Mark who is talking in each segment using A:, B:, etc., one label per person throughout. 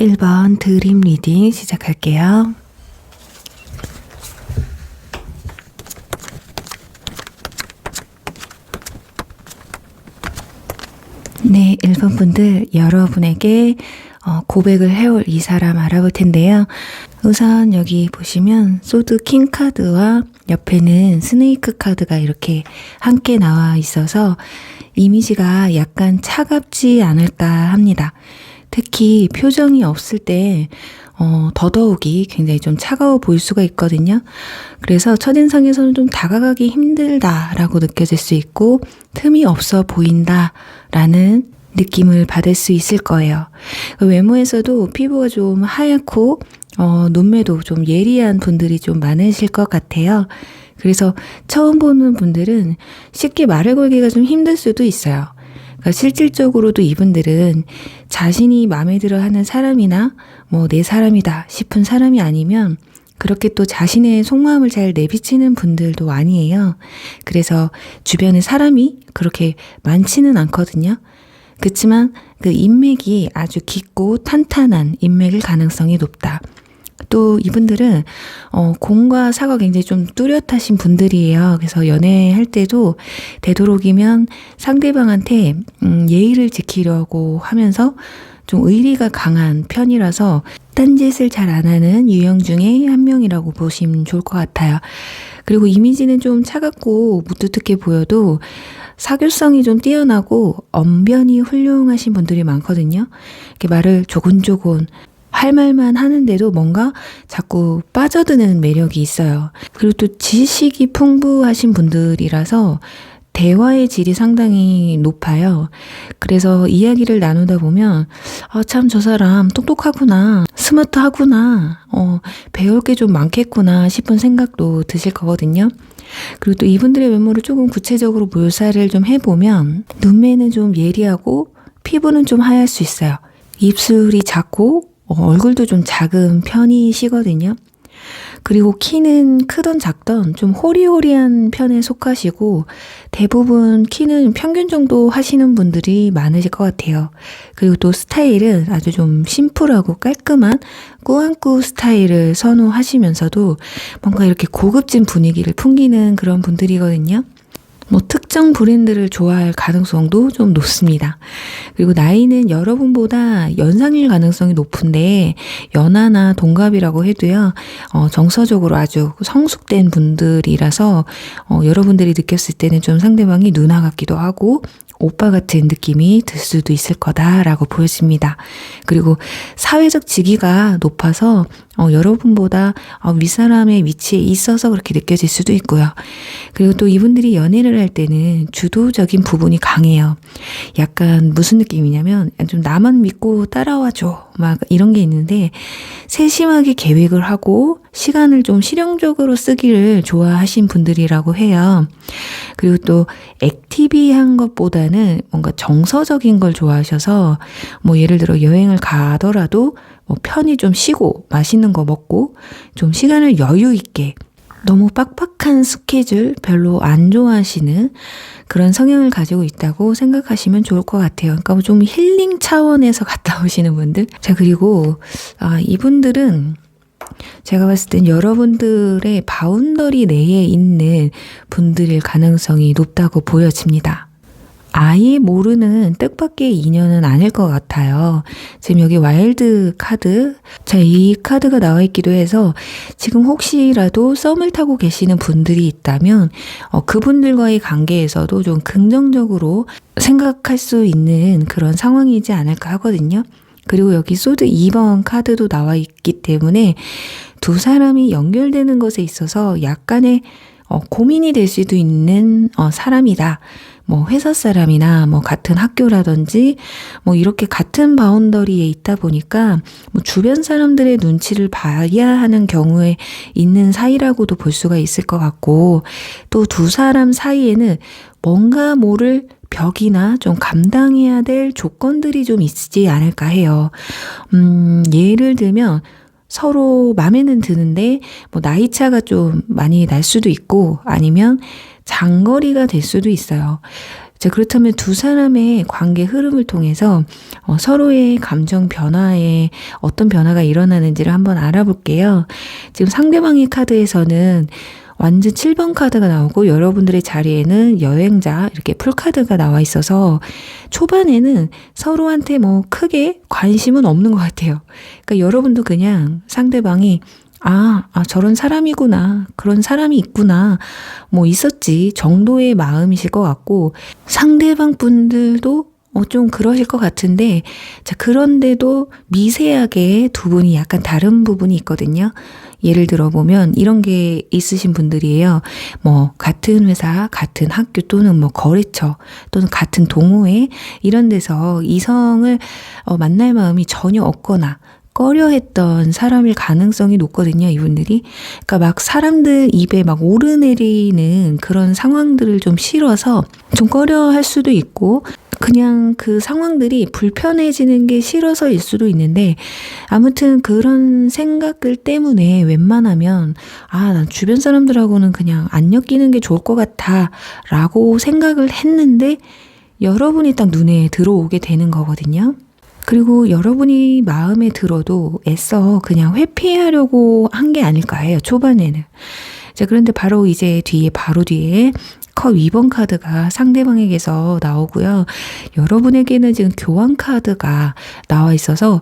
A: 1번 드림 리딩 시작할게요. 네, 1번 분들 여러분에게 고백을 해올 이 사람 알아볼 텐데요. 우선 여기 보시면 소드 킹 카드와 옆에는 스네이크 카드가 이렇게 함께 나와 있어서 이미지가 약간 차갑지 않을까 합니다. 특히 표정이 없을 때 더더욱이 굉장히 좀 차가워 보일 수가 있거든요. 그래서 첫인상에서는 좀 다가가기 힘들다라고 느껴질 수 있고 틈이 없어 보인다라는 느낌을 받을 수 있을 거예요. 외모에서도 피부가 좀 하얗고 눈매도 좀 예리한 분들이 좀 많으실 것 같아요. 그래서 처음 보는 분들은 쉽게 말을 걸기가 좀 힘들 수도 있어요. 그러니까 실질적으로도 이분들은 자신이 마음에 들어 하는 사람이나 내 사람이다 싶은 사람이 아니면 그렇게 또 자신의 속마음을 잘 내비치는 분들도 아니에요. 그래서 주변에 사람이 그렇게 많지는 않거든요. 그렇지만 그 인맥이 아주 깊고 탄탄한 인맥일 가능성이 높다. 또 이분들은 공과 사가 굉장히 좀 뚜렷하신 분들이에요. 그래서 연애할 때도 되도록이면 상대방한테 예의를 지키려고 하면서 좀 의리가 강한 편이라서 딴짓을 잘 안 하는 유형 중에 한 명이라고 보시면 좋을 것 같아요. 그리고 이미지는 좀 차갑고 무뚝뚝해 보여도 사교성이 좀 뛰어나고 언변이 훌륭하신 분들이 많거든요. 이렇게 말을 조곤조곤 할 말만 하는데도 뭔가 자꾸 빠져드는 매력이 있어요. 그리고 또 지식이 풍부하신 분들이라서 대화의 질이 상당히 높아요. 그래서 이야기를 나누다 보면 참 저 사람 똑똑하구나, 스마트하구나, 배울 게 좀 많겠구나 싶은 생각도 드실 거거든요. 그리고 또 이분들의 외모를 조금 구체적으로 묘사를 좀 해보면 눈매는 좀 예리하고 피부는 좀 하얄 수 있어요. 입술이 작고 얼굴도 좀 작은 편이시거든요. 그리고 키는 크던 작던 좀 호리호리한 편에 속하시고 대부분 키는 평균 정도 하시는 분들이 많으실 것 같아요. 그리고 또 스타일은 아주 좀 심플하고 깔끔한 꾸안꾸 스타일을 선호하시면서도 뭔가 이렇게 고급진 분위기를 풍기는 그런 분들이거든요. 특정 브랜드를 좋아할 가능성도 좀 높습니다. 그리고 나이는 여러분보다 연상일 가능성이 높은데 연하나 동갑이라고 해도요. 정서적으로 아주 성숙된 분들이라서 여러분들이 느꼈을 때는 좀 상대방이 누나 같기도 하고 오빠 같은 느낌이 들 수도 있을 거다라고 보여집니다. 그리고 사회적 지위가 높아서 여러분보다 윗사람의 위치에 있어서 그렇게 느껴질 수도 있고요. 그리고 또 이분들이 연애를 할 때는 주도적인 부분이 강해요. 약간 무슨 느낌이냐면 좀 나만 믿고 따라와줘 막 이런 게 있는데 세심하게 계획을 하고 시간을 좀 실용적으로 쓰기를 좋아하신 분들이라고 해요. 그리고 또 액티비한 것보다는 뭔가 정서적인 걸 좋아하셔서 예를 들어 여행을 가더라도 편히 좀 쉬고 맛있는 거 먹고 좀 시간을 여유 있게 너무 빡빡한 스케줄 별로 안 좋아하시는 그런 성향을 가지고 있다고 생각하시면 좋을 것 같아요. 그러니까 좀 힐링 차원에서 갔다 오시는 분들. 자, 그리고 이분들은 제가 봤을 땐 여러분들의 바운더리 내에 있는 분들일 가능성이 높다고 보여집니다. 아예 모르는 뜻밖의 인연은 아닐 것 같아요. 지금 여기 와일드 카드, 이 카드가 나와 있기도 해서 지금 혹시라도 썸을 타고 계시는 분들이 있다면 그분들과의 관계에서도 좀 긍정적으로 생각할 수 있는 그런 상황이지 않을까 하거든요. 그리고 여기 소드 2번 카드도 나와 있기 때문에 두 사람이 연결되는 것에 있어서 약간의 고민이 될 수도 있는 사람이다. 회사 사람이나 같은 학교라든지 이렇게 같은 바운더리에 있다 보니까 주변 사람들의 눈치를 봐야 하는 경우에 있는 사이라고도 볼 수가 있을 것 같고 또 두 사람 사이에는 뭔가 모를 벽이나 좀 감당해야 될 조건들이 좀 있지 않을까 해요. 예를 들면 서로 마음에는 드는데 나이 차가 좀 많이 날 수도 있고 아니면 장거리가 될 수도 있어요. 자, 그렇다면 두 사람의 관계 흐름을 통해서 서로의 감정 변화에 어떤 변화가 일어나는지를 한번 알아볼게요. 지금 상대방의 카드에서는 완전 7번 카드가 나오고 여러분들의 자리에는 여행자 이렇게 풀카드가 나와 있어서 초반에는 서로한테 뭐 크게 관심은 없는 것 같아요. 그러니까 여러분도 그냥 상대방이 저런 사람이구나. 그런 사람이 있구나. 뭐 있었지 정도의 마음이실 것 같고 상대방 분들도 좀 그러실 것 같은데 자, 그런데도 미세하게 두 분이 약간 다른 부분이 있거든요. 예를 들어 보면 이런 게 있으신 분들이에요. 뭐 같은 회사, 같은 학교 또는 뭐 거래처 또는 같은 동호회 이런 데서 이성을 만날 마음이 전혀 없거나 꺼려했던 사람일 가능성이 높거든요, 이분들이. 그러니까 막 사람들 입에 막 오르내리는 그런 상황들을 좀 싫어서 좀 꺼려할 수도 있고 그냥 그 상황들이 불편해지는 게 싫어서일 수도 있는데 아무튼 그런 생각들 때문에 웬만하면 난 주변 사람들하고는 그냥 안 엮이는 게 좋을 것 같아 라고 생각을 했는데 여러분이 딱 눈에 들어오게 되는 거거든요. 그리고 여러분이 마음에 들어도 애써 그냥 회피하려고 한 게 아닐까 해요. 초반에는. 자, 그런데 바로 뒤에 컵 2번 카드가 상대방에게서 나오고요. 여러분에게는 지금 교환 카드가 나와 있어서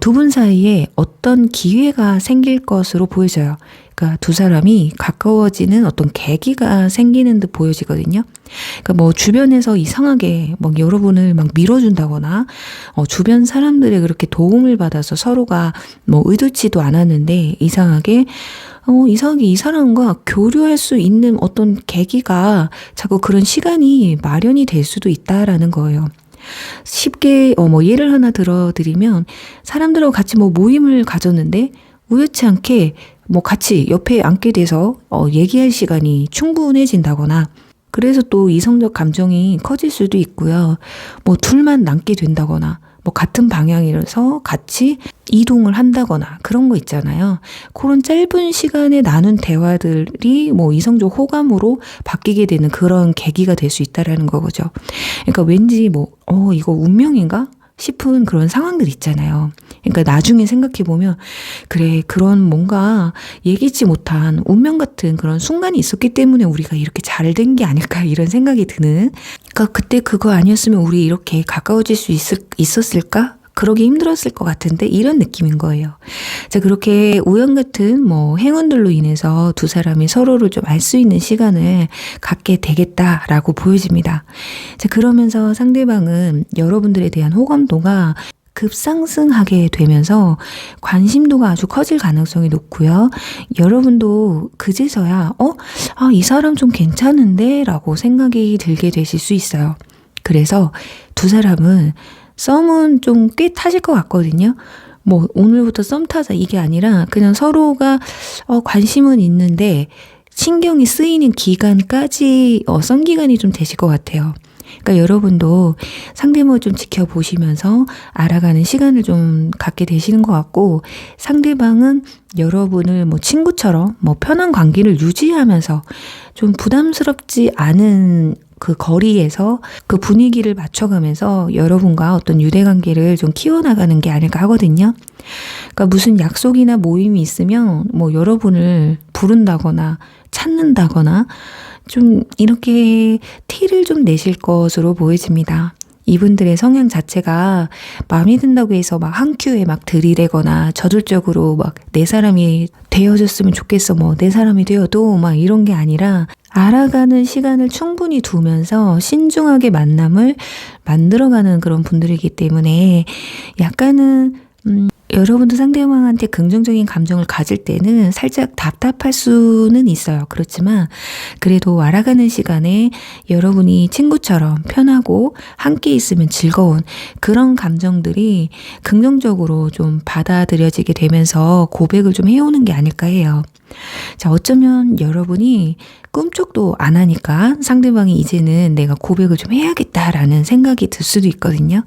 A: 두 분 사이에 어떤 기회가 생길 것으로 보여져요. 그러니까 두 사람이 가까워지는 어떤 계기가 생기는 듯 보여지거든요. 그러니까 뭐 주변에서 이상하게 막 여러분을 막 밀어준다거나 주변 사람들의 그렇게 도움을 받아서 서로가 뭐 의도치도 않았는데 이상하게 이 사람과 교류할 수 있는 어떤 계기가 자꾸 그런 시간이 마련이 될 수도 있다라는 거예요. 쉽게 뭐 예를 하나 들어드리면 사람들하고 같이 뭐 모임을 가졌는데 우연치 않게 뭐 같이 옆에 앉게 돼서 얘기할 시간이 충분해진다거나 그래서 또 이성적 감정이 커질 수도 있고요. 뭐 둘만 남게 된다거나 뭐 같은 방향이라서 같이 이동을 한다거나 그런 거 있잖아요. 그런 짧은 시간에 나눈 대화들이 뭐 이성적 호감으로 바뀌게 되는 그런 계기가 될 수 있다라는 거죠. 그러니까 왠지 이거 운명인가? 싶은 그런 상황들 있잖아요. 그러니까 나중에 생각해보면 그래 그런 뭔가 예기치 못한 운명 같은 그런 순간이 있었기 때문에 우리가 이렇게 잘 된 게 아닐까 이런 생각이 드는 그러니까 그때 그거 아니었으면 우리 이렇게 가까워질 수 있었을까? 그러기 힘들었을 것 같은데 이런 느낌인 거예요. 자, 그렇게 우연 같은 행운들로 인해서 두 사람이 서로를 좀 알 수 있는 시간을 갖게 되겠다라고 보여집니다. 자, 그러면서 상대방은 여러분들에 대한 호감도가 급상승하게 되면서 관심도가 아주 커질 가능성이 높고요. 여러분도 그제서야 이 사람 좀 괜찮은데 라고 생각이 들게 되실 수 있어요. 그래서 두 사람은 썸은 좀 꽤 타실 것 같거든요. 오늘부터 썸 타자 이게 아니라 그냥 서로가 관심은 있는데 신경이 쓰이는 기간까지 썸 기간이 좀 되실 것 같아요. 그러니까 여러분도 상대방을 좀 지켜보시면서 알아가는 시간을 좀 갖게 되시는 것 같고 상대방은 여러분을 친구처럼 편한 관계를 유지하면서 좀 부담스럽지 않은 그 거리에서 그 분위기를 맞춰가면서 여러분과 어떤 유대관계를 좀 키워나가는 게 아닐까 하거든요. 그러니까 무슨 약속이나 모임이 있으면 여러분을 부른다거나 찾는다거나 좀 이렇게 티를 좀 내실 것으로 보여집니다. 이분들의 성향 자체가 마음에 든다고 해서 막 한 큐에 막 들이대거나 저돌적으로 막 내 사람이 되어줬으면 좋겠어 내 사람이 되어도 막 이런 게 아니라 알아가는 시간을 충분히 두면서 신중하게 만남을 만들어가는 그런 분들이기 때문에 약간은 여러분도 상대방한테 긍정적인 감정을 가질 때는 살짝 답답할 수는 있어요. 그렇지만 그래도 알아가는 시간에 여러분이 친구처럼 편하고 함께 있으면 즐거운 그런 감정들이 긍정적으로 좀 받아들여지게 되면서 고백을 좀 해오는 게 아닐까 해요. 자, 어쩌면 여러분이 꿈쩍도 안 하니까 상대방이 이제는 내가 고백을 좀 해야겠다라는 생각이 들 수도 있거든요.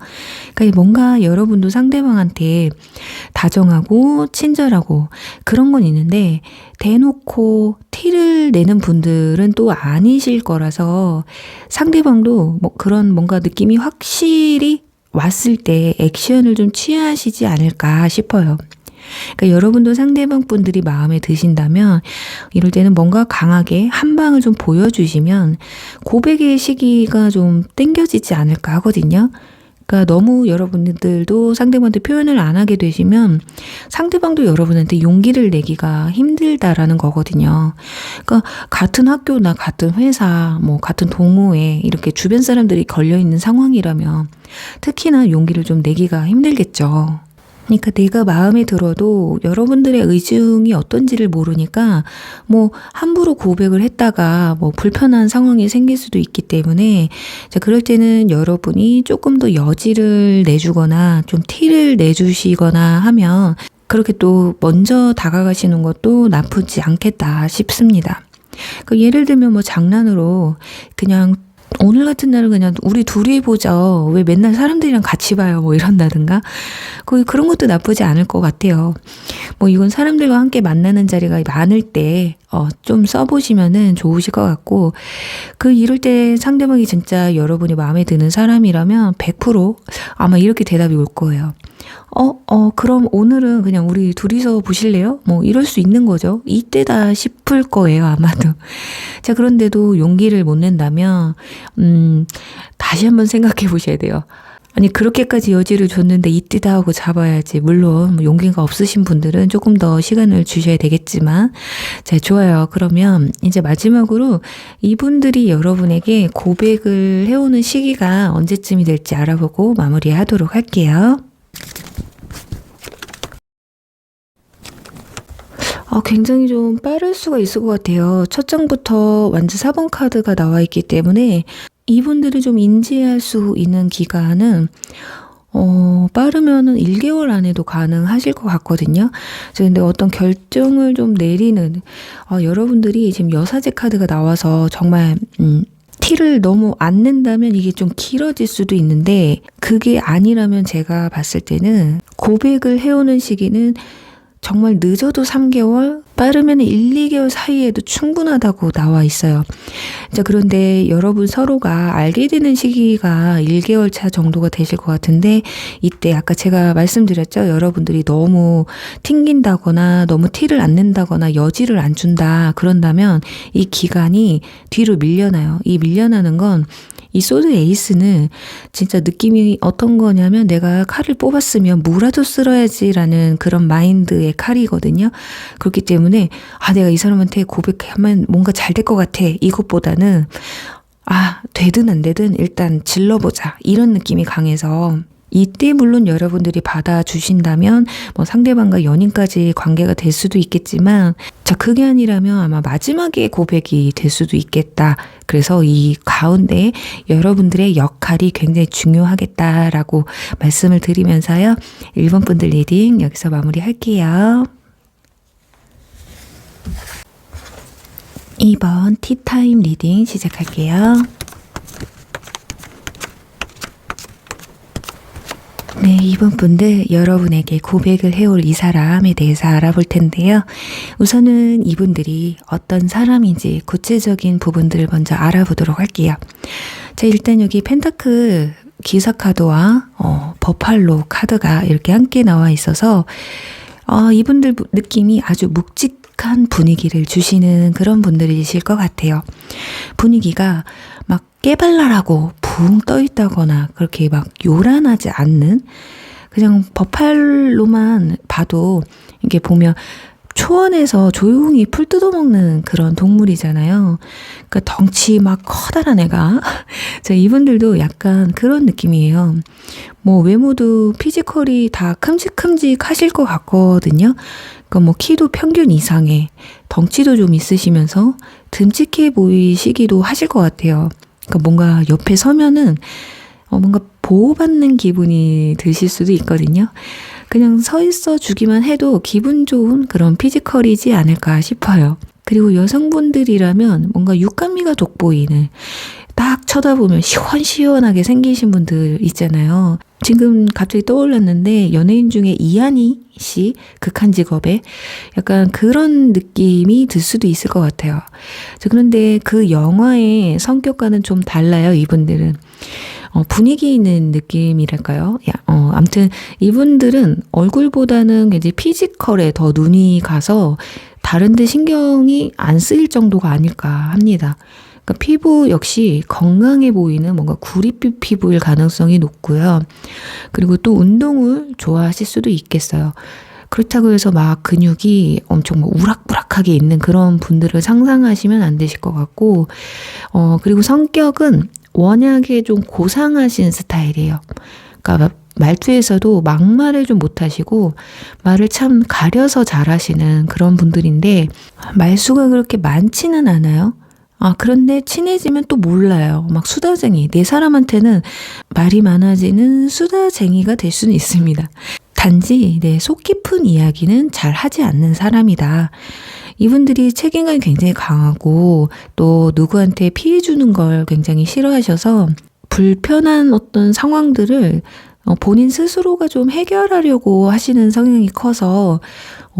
A: 그러니까 뭔가 여러분도 상대방한테 다정하고 친절하고 그런 건 있는데 대놓고 티를 내는 분들은 또 아니실 거라서 상대방도 뭐 그런 뭔가 느낌이 확실히 왔을 때 액션을 좀 취하시지 않을까 싶어요. 그러니까 여러분도 상대방 분들이 마음에 드신다면 이럴 때는 뭔가 강하게 한 방을 좀 보여주시면 고백의 시기가 좀 땡겨지지 않을까 하거든요. 그러니까 너무 여러분들도 상대방한테 표현을 안 하게 되시면 상대방도 여러분한테 용기를 내기가 힘들다라는 거거든요. 그러니까 같은 학교나 같은 회사, 뭐 같은 동호회 이렇게 주변 사람들이 걸려있는 상황이라면 특히나 용기를 좀 내기가 힘들겠죠. 그러니까 내가 마음에 들어도 여러분들의 의중이 어떤지를 모르니까 뭐 함부로 고백을 했다가 뭐 불편한 상황이 생길 수도 있기 때문에 자, 그럴 때는 여러분이 조금 더 여지를 내주거나 좀 티를 내주시거나 하면 그렇게 또 먼저 다가가시는 것도 나쁘지 않겠다 싶습니다. 그러니까 예를 들면 뭐 장난으로 그냥 오늘 같은 날은 그냥 우리 둘이 보자. 왜 맨날 사람들이랑 같이 봐요. 뭐 이런다든가. 그런 것도 나쁘지 않을 것 같아요. 뭐 이건 사람들과 함께 만나는 자리가 많을 때 좀 써보시면은 좋으실 것 같고 이럴 때 상대방이 진짜 여러분이 마음에 드는 사람이라면 100% 아마 이렇게 대답이 올 거예요. 그럼 오늘은 그냥 우리 둘이서 보실래요? 뭐 이럴 수 있는 거죠. 이때다 싶을 거예요, 아마도. 자, 그런데도 용기를 못 낸다면, 다시 한번 생각해 보셔야 돼요. 아니, 그렇게까지 여지를 줬는데 이때다 하고 잡아야지. 물론, 뭐 용기가 없으신 분들은 조금 더 시간을 주셔야 되겠지만. 자, 좋아요. 그러면 이제 마지막으로 이분들이 여러분에게 고백을 해오는 시기가 언제쯤이 될지 알아보고 마무리하도록 할게요. 굉장히 좀 빠를 수가 있을 것 같아요. 첫 장부터 완전 4번 카드가 나와 있기 때문에 이분들이 좀 인지할 수 있는 기간은 빠르면은 1개월 안에도 가능하실 것 같거든요. 근데 어떤 결정을 좀 내리는 여러분들이 지금 여사제 카드가 나와서 정말 티를 너무 안 낸다면 이게 좀 길어질 수도 있는데 그게 아니라면 제가 봤을 때는 고백을 해오는 시기는 정말 늦어도 3개월, 빠르면 1, 2개월 사이에도 충분하다고 나와 있어요. 자, 그런데 여러분 서로가 알게 되는 시기가 1개월 차 정도가 되실 것 같은데 이때 아까 제가 말씀드렸죠. 여러분들이 너무 튕긴다거나 너무 티를 안 낸다거나 여지를 안 준다. 그런다면 이 기간이 뒤로 밀려나요. 이 밀려나는 건 이 소드 에이스는 진짜 느낌이 어떤 거냐면 내가 칼을 뽑았으면 무라도 쓸어야지라는 그런 마인드의 칼이거든요. 그렇기 때문에 내가 이 사람한테 고백하면 뭔가 잘 될 것 같아. 이것보다는 되든 안 되든 일단 질러보자. 이런 느낌이 강해서 이때 물론 여러분들이 받아주신다면 뭐 상대방과 연인까지 관계가 될 수도 있겠지만 그게 아니라면 아마 마지막에 고백이 될 수도 있겠다. 그래서 이 가운데 여러분들의 역할이 굉장히 중요하겠다라고 말씀을 드리면서요. 1번 분들 리딩 여기서 마무리할게요. 2번 티타임 리딩 시작할게요. 네, 이번 분들 여러분에게 고백을 해올 이 사람에 대해서 알아볼 텐데요. 우선은 이분들이 어떤 사람인지 구체적인 부분들을 먼저 알아보도록 할게요. 자, 일단 여기 펜타클 기사 카드와 버팔로 카드가 이렇게 함께 나와 있어서 이분들 느낌이 아주 묵직한 분위기를 주시는 그런 분들이실 것 같아요. 분위기가 막 깨발랄하고 붕 떠있다거나 그렇게 막 요란하지 않는 그냥 버팔로만 봐도 이게 보면 초원에서 조용히 풀 뜯어먹는 그런 동물이잖아요. 그러니까 덩치 막 커다란 애가 이분들도 약간 그런 느낌이에요. 뭐 외모도 피지컬이 다 큼직큼직하실 것 같거든요. 그러니까 뭐 키도 평균 이상에 덩치도 좀 있으시면서 듬직해 보이시기도 하실 것 같아요. 그러니까 뭔가 옆에 서면은 뭔가 보호받는 기분이 드실 수도 있거든요. 그냥 서 있어 주기만 해도 기분 좋은 그런 피지컬이지 않을까 싶어요. 그리고 여성분들이라면 뭔가 육감미가 돋보이는, 딱 쳐다보면 시원시원하게 생기신 분들 있잖아요. 지금 갑자기 떠올랐는데 연예인 중에 이한희 씨, 극한 직업에 약간 그런 느낌이 들 수도 있을 것 같아요. 그런데 그 영화의 성격과는 좀 달라요, 이분들은. 분위기 있는 느낌이랄까요? 아무튼 이분들은 얼굴보다는 이제 피지컬에 더 눈이 가서 다른 데 신경이 안 쓰일 정도가 아닐까 합니다. 그러니까 피부 역시 건강해 보이는 뭔가 구릿빛 피부일 가능성이 높고요. 그리고 또 운동을 좋아하실 수도 있겠어요. 그렇다고 해서 막 근육이 엄청 뭐 우락부락하게 있는 그런 분들을 상상하시면 안 되실 것 같고, 그리고 성격은 워낙에 좀 고상하신 스타일이에요. 그러니까 말투에서도 막말을 좀 못하시고 말을 참 가려서 잘하시는 그런 분들인데 말수가 그렇게 많지는 않아요. 그런데 친해지면 또 몰라요. 막 수다쟁이. 내 사람한테는 말이 많아지는 수다쟁이가 될 수는 있습니다. 단지 속 깊은 이야기는 잘 하지 않는 사람이다. 이분들이 책임감이 굉장히 강하고 또 누구한테 피해 주는 걸 굉장히 싫어하셔서 불편한 어떤 상황들을 본인 스스로가 좀 해결하려고 하시는 성향이 커서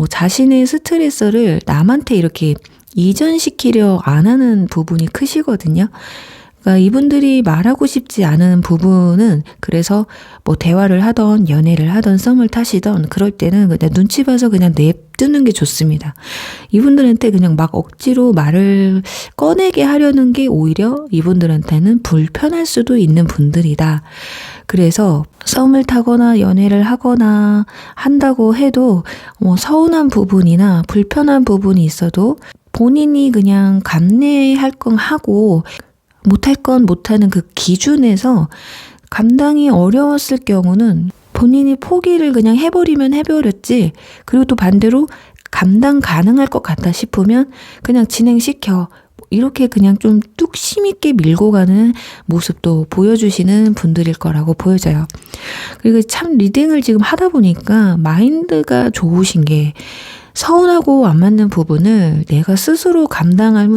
A: 자신의 스트레스를 남한테 이렇게 이전시키려 안 하는 부분이 크시거든요. 그러니까 이분들이 말하고 싶지 않은 부분은, 그래서 뭐 대화를 하던 연애를 하던 썸을 타시던 그럴 때는 그냥 눈치 봐서 그냥 냅두는 게 좋습니다. 이분들한테 그냥 막 억지로 말을 꺼내게 하려는 게 오히려 이분들한테는 불편할 수도 있는 분들이다. 그래서 썸을 타거나 연애를 하거나 한다고 해도 서운한 부분이나 불편한 부분이 있어도 본인이 그냥 감내할 건 하고 못할 건 못하는 그 기준에서 감당이 어려웠을 경우는 본인이 포기를 그냥 해버리면 해버렸지, 그리고 또 반대로 감당 가능할 것 같다 싶으면 그냥 진행시켜, 이렇게 그냥 좀 뚝심 있게 밀고 가는 모습도 보여주시는 분들일 거라고 보여져요. 그리고 참 리딩을 지금 하다 보니까 마인드가 좋으신 게, 서운하고 안 맞는 부분을 내가 스스로 감당할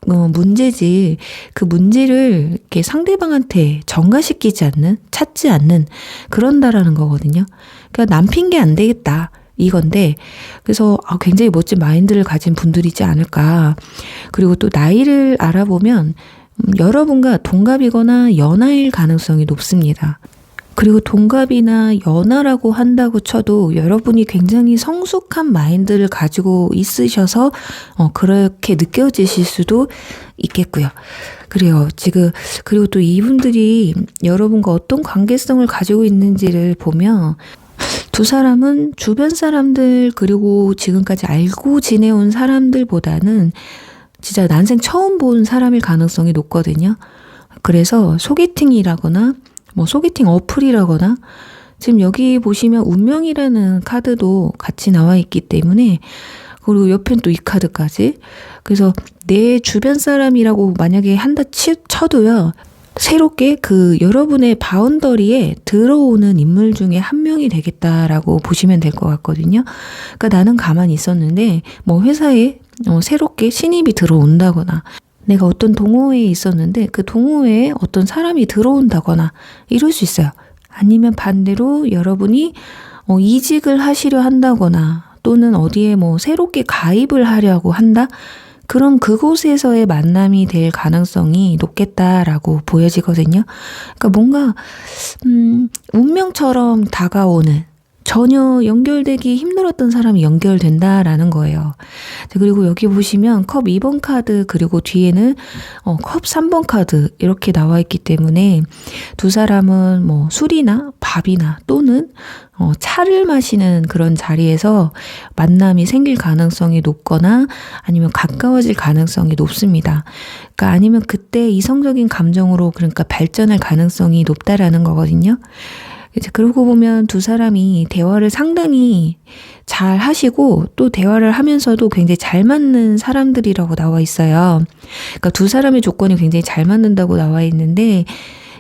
A: 문제지, 그 문제를 이렇게 상대방한테 전가시키지 않는, 찾지 않는, 그런다라는 거거든요. 그러니까 남 핑계 안 되겠다, 이건데, 그래서 굉장히 멋진 마인드를 가진 분들이지 않을까. 그리고 또 나이를 알아보면 여러분과 동갑이거나 연하일 가능성이 높습니다. 그리고 동갑이나 연하라고 한다고 쳐도 여러분이 굉장히 성숙한 마인드를 가지고 있으셔서 그렇게 느껴지실 수도 있겠고요. 그래요. 그리고 또 이분들이 여러분과 어떤 관계성을 가지고 있는지를 보면, 두 사람은 주변 사람들 그리고 지금까지 알고 지내온 사람들보다는 진짜 난생 처음 본 사람일 가능성이 높거든요. 그래서 소개팅이라거나 소개팅 어플이라거나, 지금 여기 보시면 운명이라는 카드도 같이 나와 있기 때문에, 그리고 옆엔 또 이 카드까지. 그래서 내 주변 사람이라고 만약에 한다 쳐도요, 새롭게 그 여러분의 바운더리에 들어오는 인물 중에 한 명이 되겠다라고 보시면 될 것 같거든요. 그러니까 나는 가만히 있었는데 회사에 새롭게 신입이 들어온다거나, 내가 어떤 동호회에 있었는데 그 동호회에 어떤 사람이 들어온다거나 이럴 수 있어요. 아니면 반대로 여러분이 이직을 하시려 한다거나, 또는 어디에 새롭게 가입을 하려고 한다? 그럼 그곳에서의 만남이 될 가능성이 높겠다라고 보여지거든요. 그러니까 뭔가 운명처럼 다가오는, 전혀 연결되기 힘들었던 사람이 연결된다라는 거예요. 그리고 여기 보시면 컵 2번 카드, 그리고 뒤에는 컵 3번 카드 이렇게 나와 있기 때문에 두 사람은 술이나 밥이나 또는 차를 마시는 그런 자리에서 만남이 생길 가능성이 높거나 아니면 가까워질 가능성이 높습니다. 그러니까 아니면 그때 이성적인 감정으로 그러니까 발전할 가능성이 높다라는 거거든요. 이제 그러고 보면 두 사람이 대화를 상당히 잘 하시고 또 대화를 하면서도 굉장히 잘 맞는 사람들이라고 나와 있어요. 그러니까 두 사람의 조건이 굉장히 잘 맞는다고 나와 있는데,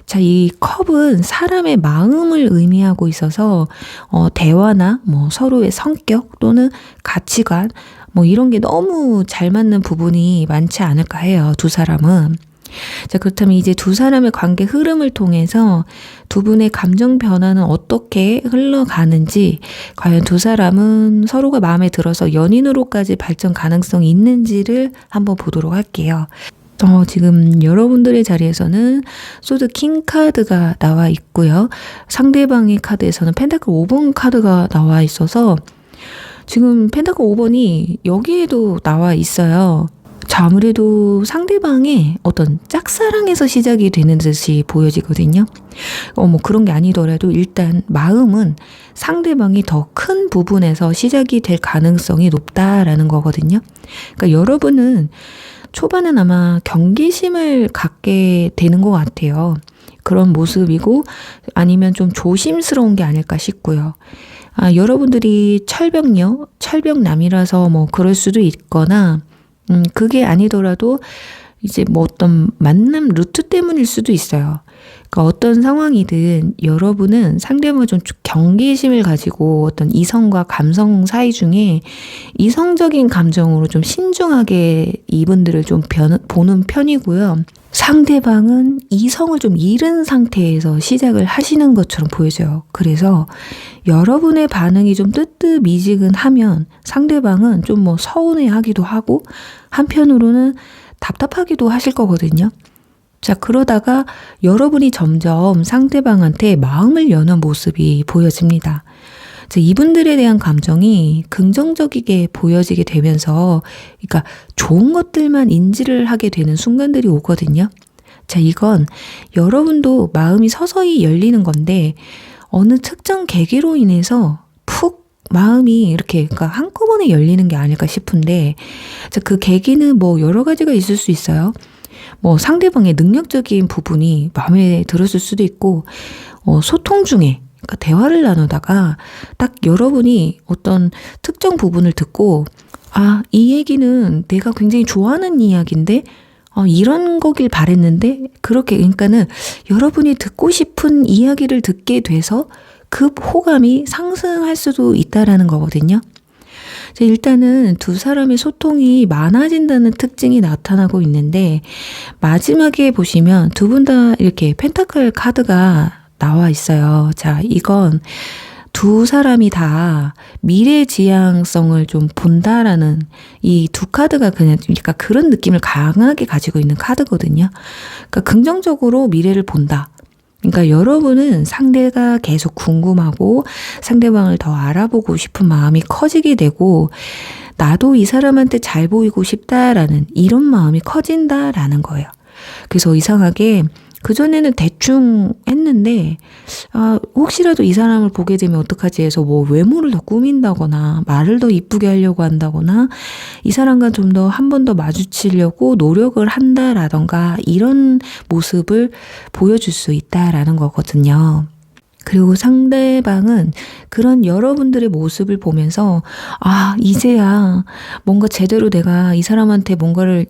A: 자, 이 컵은 사람의 마음을 의미하고 있어서 대화나 뭐 서로의 성격 또는 가치관 뭐 이런 게 너무 잘 맞는 부분이 많지 않을까 해요. 두 사람은. 자, 그렇다면 이제 두 사람의 관계 흐름을 통해서 두 분의 감정 변화는 어떻게 흘러가는지, 과연 두 사람은 서로가 마음에 들어서 연인으로까지 발전 가능성이 있는지를 한번 보도록 할게요. 지금 여러분들의 자리에서는 소드 킹 카드가 나와 있고요. 상대방의 카드에서는 펜타클 5번 카드가 나와 있어서 지금 펜타클 5번이 여기에도 나와 있어요. 자, 아무래도 상대방의 어떤 짝사랑에서 시작이 되는 듯이 보여지거든요. 뭐 그런 게 아니더라도 일단 마음은 상대방이 더 큰 부분에서 시작이 될 가능성이 높다라는 거거든요. 그러니까 여러분은 초반엔 아마 경계심을 갖게 되는 것 같아요. 그런 모습이고 아니면 좀 조심스러운 게 아닐까 싶고요. 여러분들이 철벽남이라서 뭐 그럴 수도 있거나 그게 아니더라도 이제 뭐 어떤 만남 루트 때문일 수도 있어요. 그러니까 어떤 상황이든 여러분은 상대방을 좀 경계심을 가지고 어떤 이성과 감성 사이 중에 이성적인 감정으로 좀 신중하게 이분들을 좀 보는 편이고요. 상대방은 이성을 좀 잃은 상태에서 시작을 하시는 것처럼 보여져요. 그래서 여러분의 반응이 좀 뜨뜻미지근하면 상대방은 좀 뭐 서운해하기도 하고 한편으로는 답답하기도 하실 거거든요. 자, 그러다가 여러분이 점점 상대방한테 마음을 여는 모습이 보여집니다. 자, 이분들에 대한 감정이 긍정적이게 보여지게 되면서, 그러니까 좋은 것들만 인지를 하게 되는 순간들이 오거든요. 자, 이건 여러분도 마음이 서서히 열리는 건데, 어느 특정 계기로 인해서 푹 마음이 이렇게 그러니까 한꺼번에 열리는 게 아닐까 싶은데, 자, 그 계기는 뭐 여러 가지가 있을 수 있어요. 뭐 상대방의 능력적인 부분이 마음에 들었을 수도 있고, 소통 중에 그러니까 대화를 나누다가 딱 여러분이 어떤 특정 부분을 듣고 이 얘기는 내가 굉장히 좋아하는 이야기인데 이런 거길 바랬는데 그렇게 그러니까는 여러분이 듣고 싶은 이야기를 듣게 돼서 그 호감이 상승할 수도 있다라는 거거든요. 일단은 두 사람의 소통이 많아진다는 특징이 나타나고 있는데 마지막에 보시면 두 분 다 이렇게 펜타클 카드가 나와 있어요. 자, 이건 두 사람이 다 미래지향성을 좀 본다라는 이 두 카드가 그러니까 그런 느낌을 강하게 가지고 있는 카드거든요. 그러니까 긍정적으로 미래를 본다. 그러니까 여러분은 상대가 계속 궁금하고 상대방을 더 알아보고 싶은 마음이 커지게 되고 나도 이 사람한테 잘 보이고 싶다라는 이런 마음이 커진다라는 거예요. 그래서 이상하게 그전에는 대충 했는데 혹시라도 이 사람을 보게 되면 어떡하지 해서 뭐 외모를 더 꾸민다거나 말을 더 이쁘게 하려고 한다거나 이 사람과 좀 더 한 번 더 마주치려고 노력을 한다라던가 이런 모습을 보여줄 수 있다라는 거거든요. 그리고 상대방은 그런 여러분들의 모습을 보면서 이제야 뭔가 제대로 내가 이 사람한테 뭔가를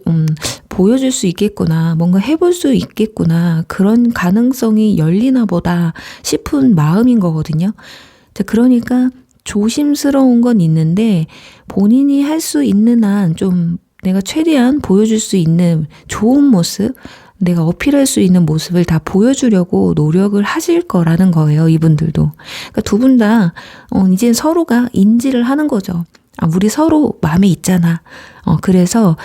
A: 보여줄 수 있겠구나, 뭔가 해볼 수 있겠구나, 그런 가능성이 열리나 보다 싶은 마음인 거거든요. 자, 그러니까 조심스러운 건 있는데 본인이 할 수 있는 한 좀 내가 최대한 보여줄 수 있는 좋은 모습, 내가 어필할 수 있는 모습을 다 보여주려고 노력을 하실 거라는 거예요, 이분들도. 그러니까 두 분 다 이제 서로가 인지를 하는 거죠. 우리 서로 마음에 있잖아. 그래서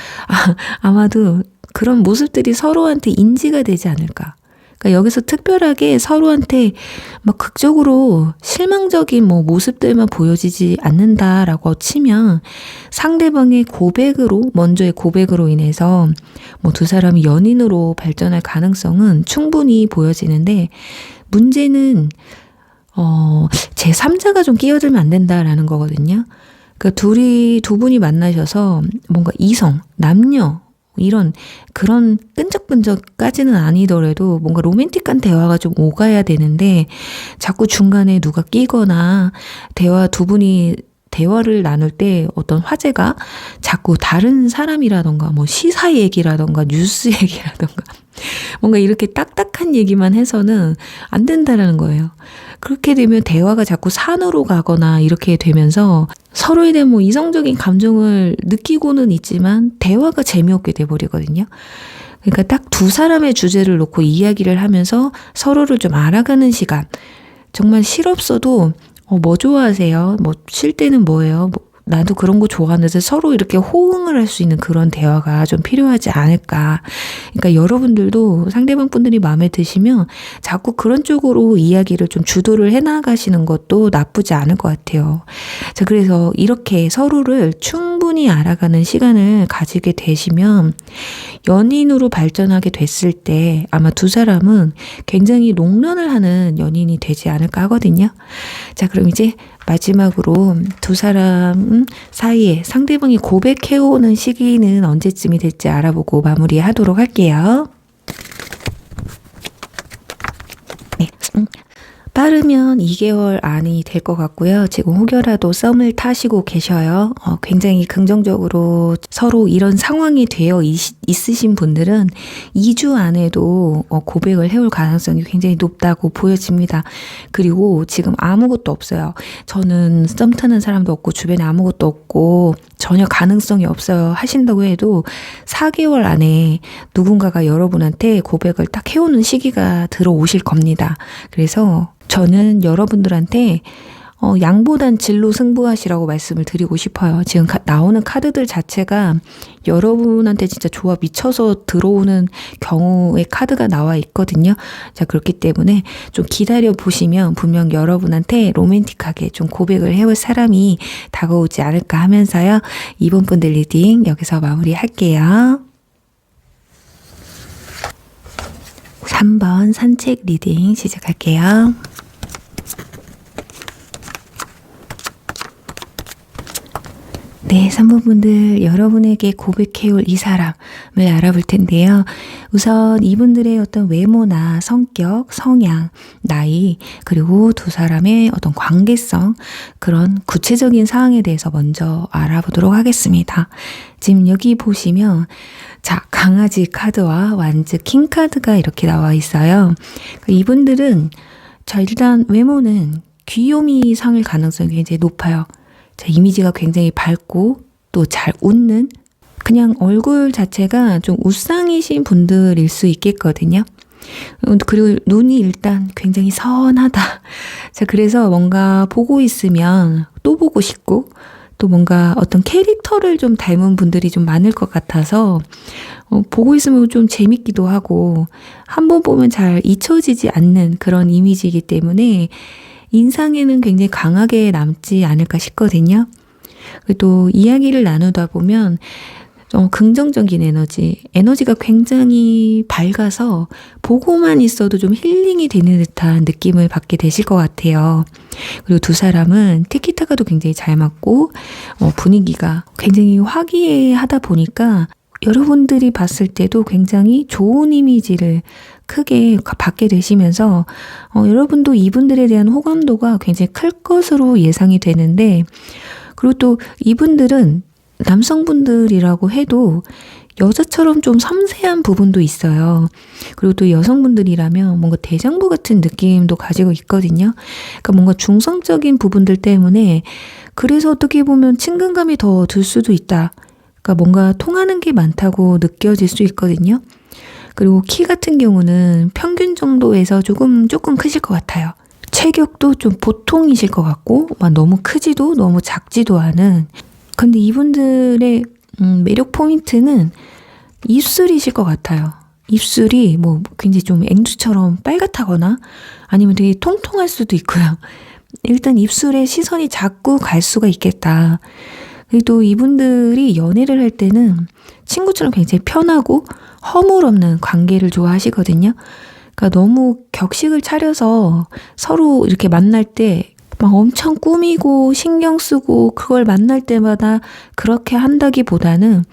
A: 아마도 그런 모습들이 서로한테 인지가 되지 않을까. 그러니까 여기서 특별하게 서로한테 막 극적으로 실망적인 뭐 모습들만 보여지지 않는다라고 치면 상대방의 먼저의 고백으로 인해서 뭐 두 사람이 연인으로 발전할 가능성은 충분히 보여지는데 문제는 제3자가 좀 끼어들면 안 된다라는 거거든요. 그러니까 두 분이 만나셔서 뭔가 이성, 남녀 이런 그런 끈적끈적까지는 아니더라도 뭔가 로맨틱한 대화가 좀 오가야 되는데 자꾸 중간에 누가 끼거나 두 분이 대화를 나눌 때 어떤 화제가 자꾸 다른 사람이라던가 뭐 시사 얘기라던가 뉴스 얘기라던가 뭔가 이렇게 딱딱한 얘기만 해서는 안 된다라는 거예요. 그렇게 되면 대화가 자꾸 산으로 가거나 이렇게 되면서 서로에 대한 뭐 이성적인 감정을 느끼고는 있지만 대화가 재미없게 돼버리거든요. 그러니까 딱 두 사람의 주제를 놓고 이야기를 하면서 서로를 좀 알아가는 시간. 정말 실없어도 뭐 좋아하세요? 뭐 쉴 때는 뭐예요? 나도 그런 거 좋아하는데 서로 이렇게 호응을 할 수 있는 그런 대화가 좀 필요하지 않을까. 그러니까 여러분들도 상대방 분들이 마음에 드시면 자꾸 그런 쪽으로 이야기를 좀 주도를 해나가시는 것도 나쁘지 않을 것 같아요. 자, 그래서 이렇게 서로를 충분히 알아가는 시간을 가지게 되시면 연인으로 발전하게 됐을 때 아마 두 사람은 굉장히 롱런을 하는 연인이 되지 않을까 하거든요. 자, 그럼 이제 마지막으로 두 사람 사이에 상대방이 고백해오는 시기는 언제쯤이 될지 알아보고 마무리하도록 할게요. 네. 빠르면 2개월 안이 될 것 같고요. 지금 혹여라도 썸을 타시고 계셔요. 굉장히 긍정적으로 서로 이런 상황이 되어 있으신 분들은 2주 안에도 고백을 해올 가능성이 굉장히 높다고 보여집니다. 그리고 지금 아무것도 없어요. 저는 썸 타는 사람도 없고 주변에 아무것도 없고 전혀 가능성이 없어요 하신다고 해도 4개월 안에 누군가가 여러분한테 고백을 딱 해오는 시기가 들어오실 겁니다. 그래서 저는 여러분들한테 양보단 질로 승부하시라고 말씀을 드리고 싶어요. 지금 나오는 카드들 자체가 여러분한테 진짜 조합 미쳐서 들어오는 경우의 카드가 나와 있거든요. 자, 그렇기 때문에 좀 기다려 보시면 분명 여러분한테 로맨틱하게 좀 고백을 해올 사람이 다가오지 않을까 하면서요. 이번 분들 리딩 여기서 마무리할게요. 3번 산책 리딩 시작할게요. 네, 3번 분들 여러분에게 고백해올 이 사람을 알아볼 텐데요. 우선 이분들의 어떤 외모나 성격, 성향, 나이, 그리고 두 사람의 어떤 관계성, 그런 구체적인 사항에 대해서 먼저 알아보도록 하겠습니다. 지금 여기 보시면 자, 강아지 카드와 완즈 킹 카드가 이렇게 나와 있어요. 이분들은 자, 일단 외모는 귀요미 상일 가능성이 굉장히 높아요. 자, 이미지가 굉장히 밝고 또 잘 웃는 그냥 얼굴 자체가 좀 웃상이신 분들일 수 있겠거든요. 그리고 눈이 일단 굉장히 선하다. 자, 그래서 뭔가 보고 있으면 또 보고 싶고 또 뭔가 어떤 캐릭터를 좀 닮은 분들이 좀 많을 것 같아서 보고 있으면 좀 재밌기도 하고 한번 보면 잘 잊혀지지 않는 그런 이미지이기 때문에 인상에는 굉장히 강하게 남지 않을까 싶거든요. 또 이야기를 나누다 보면 좀 긍정적인 에너지가 굉장히 밝아서 보고만 있어도 좀 힐링이 되는 듯한 느낌을 받게 되실 것 같아요. 그리고 두 사람은 티키타카도 굉장히 잘 맞고 분위기가 굉장히 화기애애하다 보니까 여러분들이 봤을 때도 굉장히 좋은 이미지를 크게 받게 되시면서 여러분도 이분들에 대한 호감도가 굉장히 클 것으로 예상이 되는데 그리고 또 이분들은 남성분들이라고 해도 여자처럼 좀 섬세한 부분도 있어요. 그리고 또 여성분들이라면 뭔가 대장부 같은 느낌도 가지고 있거든요. 그러니까 뭔가 중성적인 부분들 때문에 그래서 어떻게 보면 친근감이 더 들 수도 있다. 그러니까 뭔가 통하는 게 많다고 느껴질 수 있거든요. 그리고 키 같은 경우는 평균 정도에서 조금 크실 것 같아요. 체격도 좀 보통이실 것 같고 막 너무 크지도 너무 작지도 않은 근데 이분들의 매력 포인트는 입술이실 것 같아요. 입술이 뭐 굉장히 좀 앵두처럼 빨갛다거나 아니면 되게 통통할 수도 있고요. 일단 입술에 시선이 자꾸 갈 수가 있겠다. 그리고 또 이분들이 연애를 할 때는 친구처럼 굉장히 편하고 허물 없는 관계를 좋아하시거든요. 그러니까 너무 격식을 차려서 서로 이렇게 만날 때 막 엄청 꾸미고 신경 쓰고 그걸 만날 때마다 그렇게 한다기보다는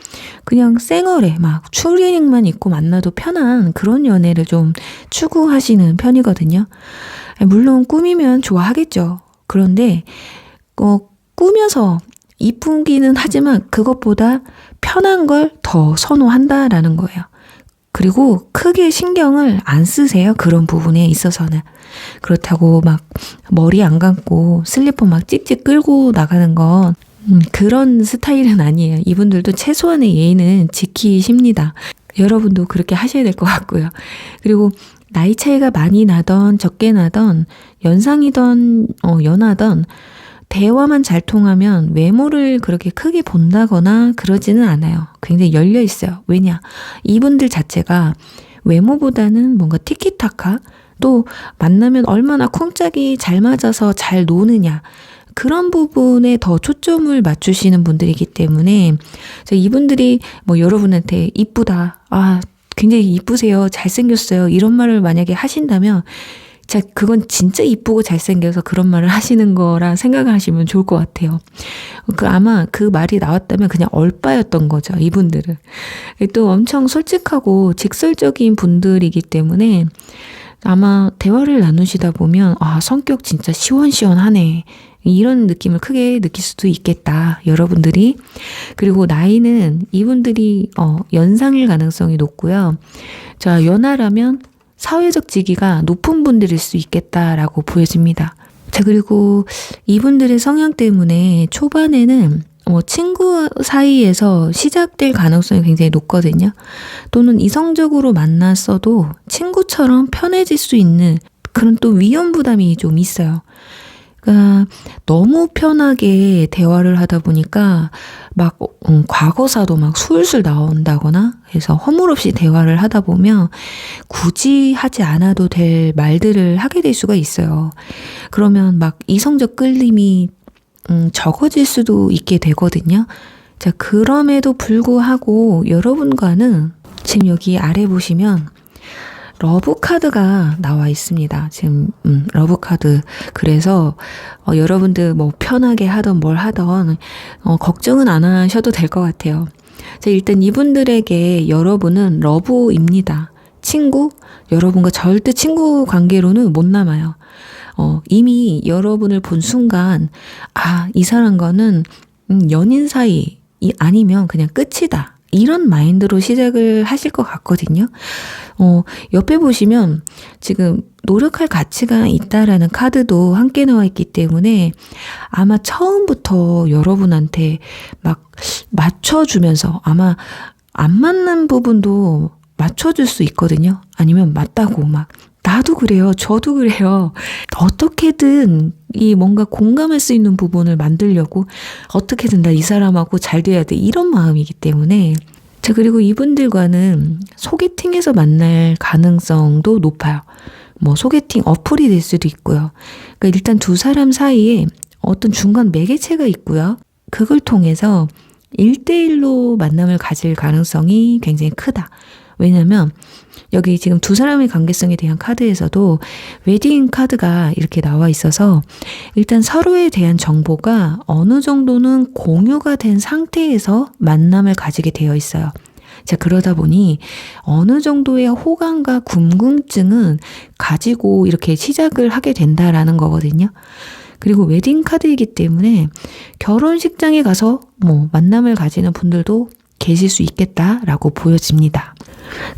A: 그냥 쌩얼에 막 추리닝만 입고 만나도 편한 그런 연애를 좀 추구하시는 편이거든요. 물론 꾸미면 좋아하겠죠. 그런데 꾸며서 이쁘기는 하지만 그것보다 편한 걸 더 선호한다라는 거예요. 그리고 크게 신경을 안 쓰세요. 그런 부분에 있어서는. 그렇다고 막 머리 안 감고 슬리퍼 막 찍찍 끌고 나가는 건 그런 스타일은 아니에요. 이분들도 최소한의 예의는 지키십니다. 여러분도 그렇게 하셔야 될 것 같고요. 그리고 나이 차이가 많이 나던 적게 나던 연상이던 연하던 대화만 잘 통하면 외모를 그렇게 크게 본다거나 그러지는 않아요. 굉장히 열려 있어요. 왜냐? 이분들 자체가 외모보다는 뭔가 티키타카, 또 만나면 얼마나 쿵짝이 잘 맞아서 잘 노느냐, 그런 부분에 더 초점을 맞추시는 분들이기 때문에 이분들이 뭐 여러분한테 이쁘다, 굉장히 이쁘세요, 잘생겼어요, 이런 말을 만약에 하신다면 그건 진짜 이쁘고 잘생겨서 그런 말을 하시는 거라 생각을 하시면 좋을 것 같아요. 아마 그 말이 나왔다면 그냥 얼빠였던 거죠, 이분들은. 또 엄청 솔직하고 직설적인 분들이기 때문에 아마 대화를 나누시다 보면 성격 진짜 시원시원하네, 이런 느낌을 크게 느낄 수도 있겠다, 여러분들이. 그리고 나이는 이분들이 연상일 가능성이 높고요. 자, 연하라면 사회적 지위가 높은 분들일 수 있겠다라고 보여집니다. 자, 그리고 이분들의 성향 때문에 초반에는 친구 사이에서 시작될 가능성이 굉장히 높거든요. 또는 이성적으로 만났어도 친구처럼 편해질 수 있는 그런 또 위험 부담이 좀 있어요. 그러니까 너무 편하게 대화를 하다 보니까 막 과거사도 막 술술 나온다거나 해서 허물없이 대화를 하다 보면 굳이 하지 않아도 될 말들을 하게 될 수가 있어요. 그러면 막 이성적 끌림이 적어질 수도 있게 되거든요. 자, 그럼에도 불구하고 여러분과는 지금 여기 아래 보시면 러브 카드가 나와 있습니다. 지금 러브 카드. 그래서 여러분들 뭐 편하게 하던 뭘 하던 걱정은 안 하셔도 될 것 같아요. 자, 일단 이분들에게 여러분은 러브입니다. 친구? 여러분과 절대 친구 관계로는 못 남아요. 이미 여러분을 본 순간 이 사람과는 연인 사이 아니면 그냥 끝이다, 이런 마인드로 시작을 하실 것 같거든요. 옆에 보시면 지금 노력할 가치가 있다라는 카드도 함께 나와 있기 때문에 아마 처음부터 여러분한테 막 맞춰주면서 아마 안 맞는 부분도 맞춰줄 수 있거든요. 아니면 맞다고 막 나도 그래요, 저도 그래요, 어떻게든 이 뭔가 공감할 수 있는 부분을 만들려고 어떻게든 나 이 사람하고 잘 돼야 돼, 이런 마음이기 때문에. 자, 그리고 이분들과는 소개팅에서 만날 가능성도 높아요. 뭐 소개팅 어플이 될 수도 있고요. 그러니까 일단 두 사람 사이에 어떤 중간 매개체가 있고요. 그걸 통해서 1대1로 만남을 가질 가능성이 굉장히 크다. 왜냐면 여기 지금 두 사람의 관계성에 대한 카드에서도 웨딩 카드가 이렇게 나와 있어서 일단 서로에 대한 정보가 어느 정도는 공유가 된 상태에서 만남을 가지게 되어 있어요. 자, 그러다 보니 어느 정도의 호감과 궁금증은 가지고 이렇게 시작을 하게 된다라는 거거든요. 그리고 웨딩 카드이기 때문에 결혼식장에 가서 뭐 만남을 가지는 분들도 계실 수 있겠다라고 보여집니다.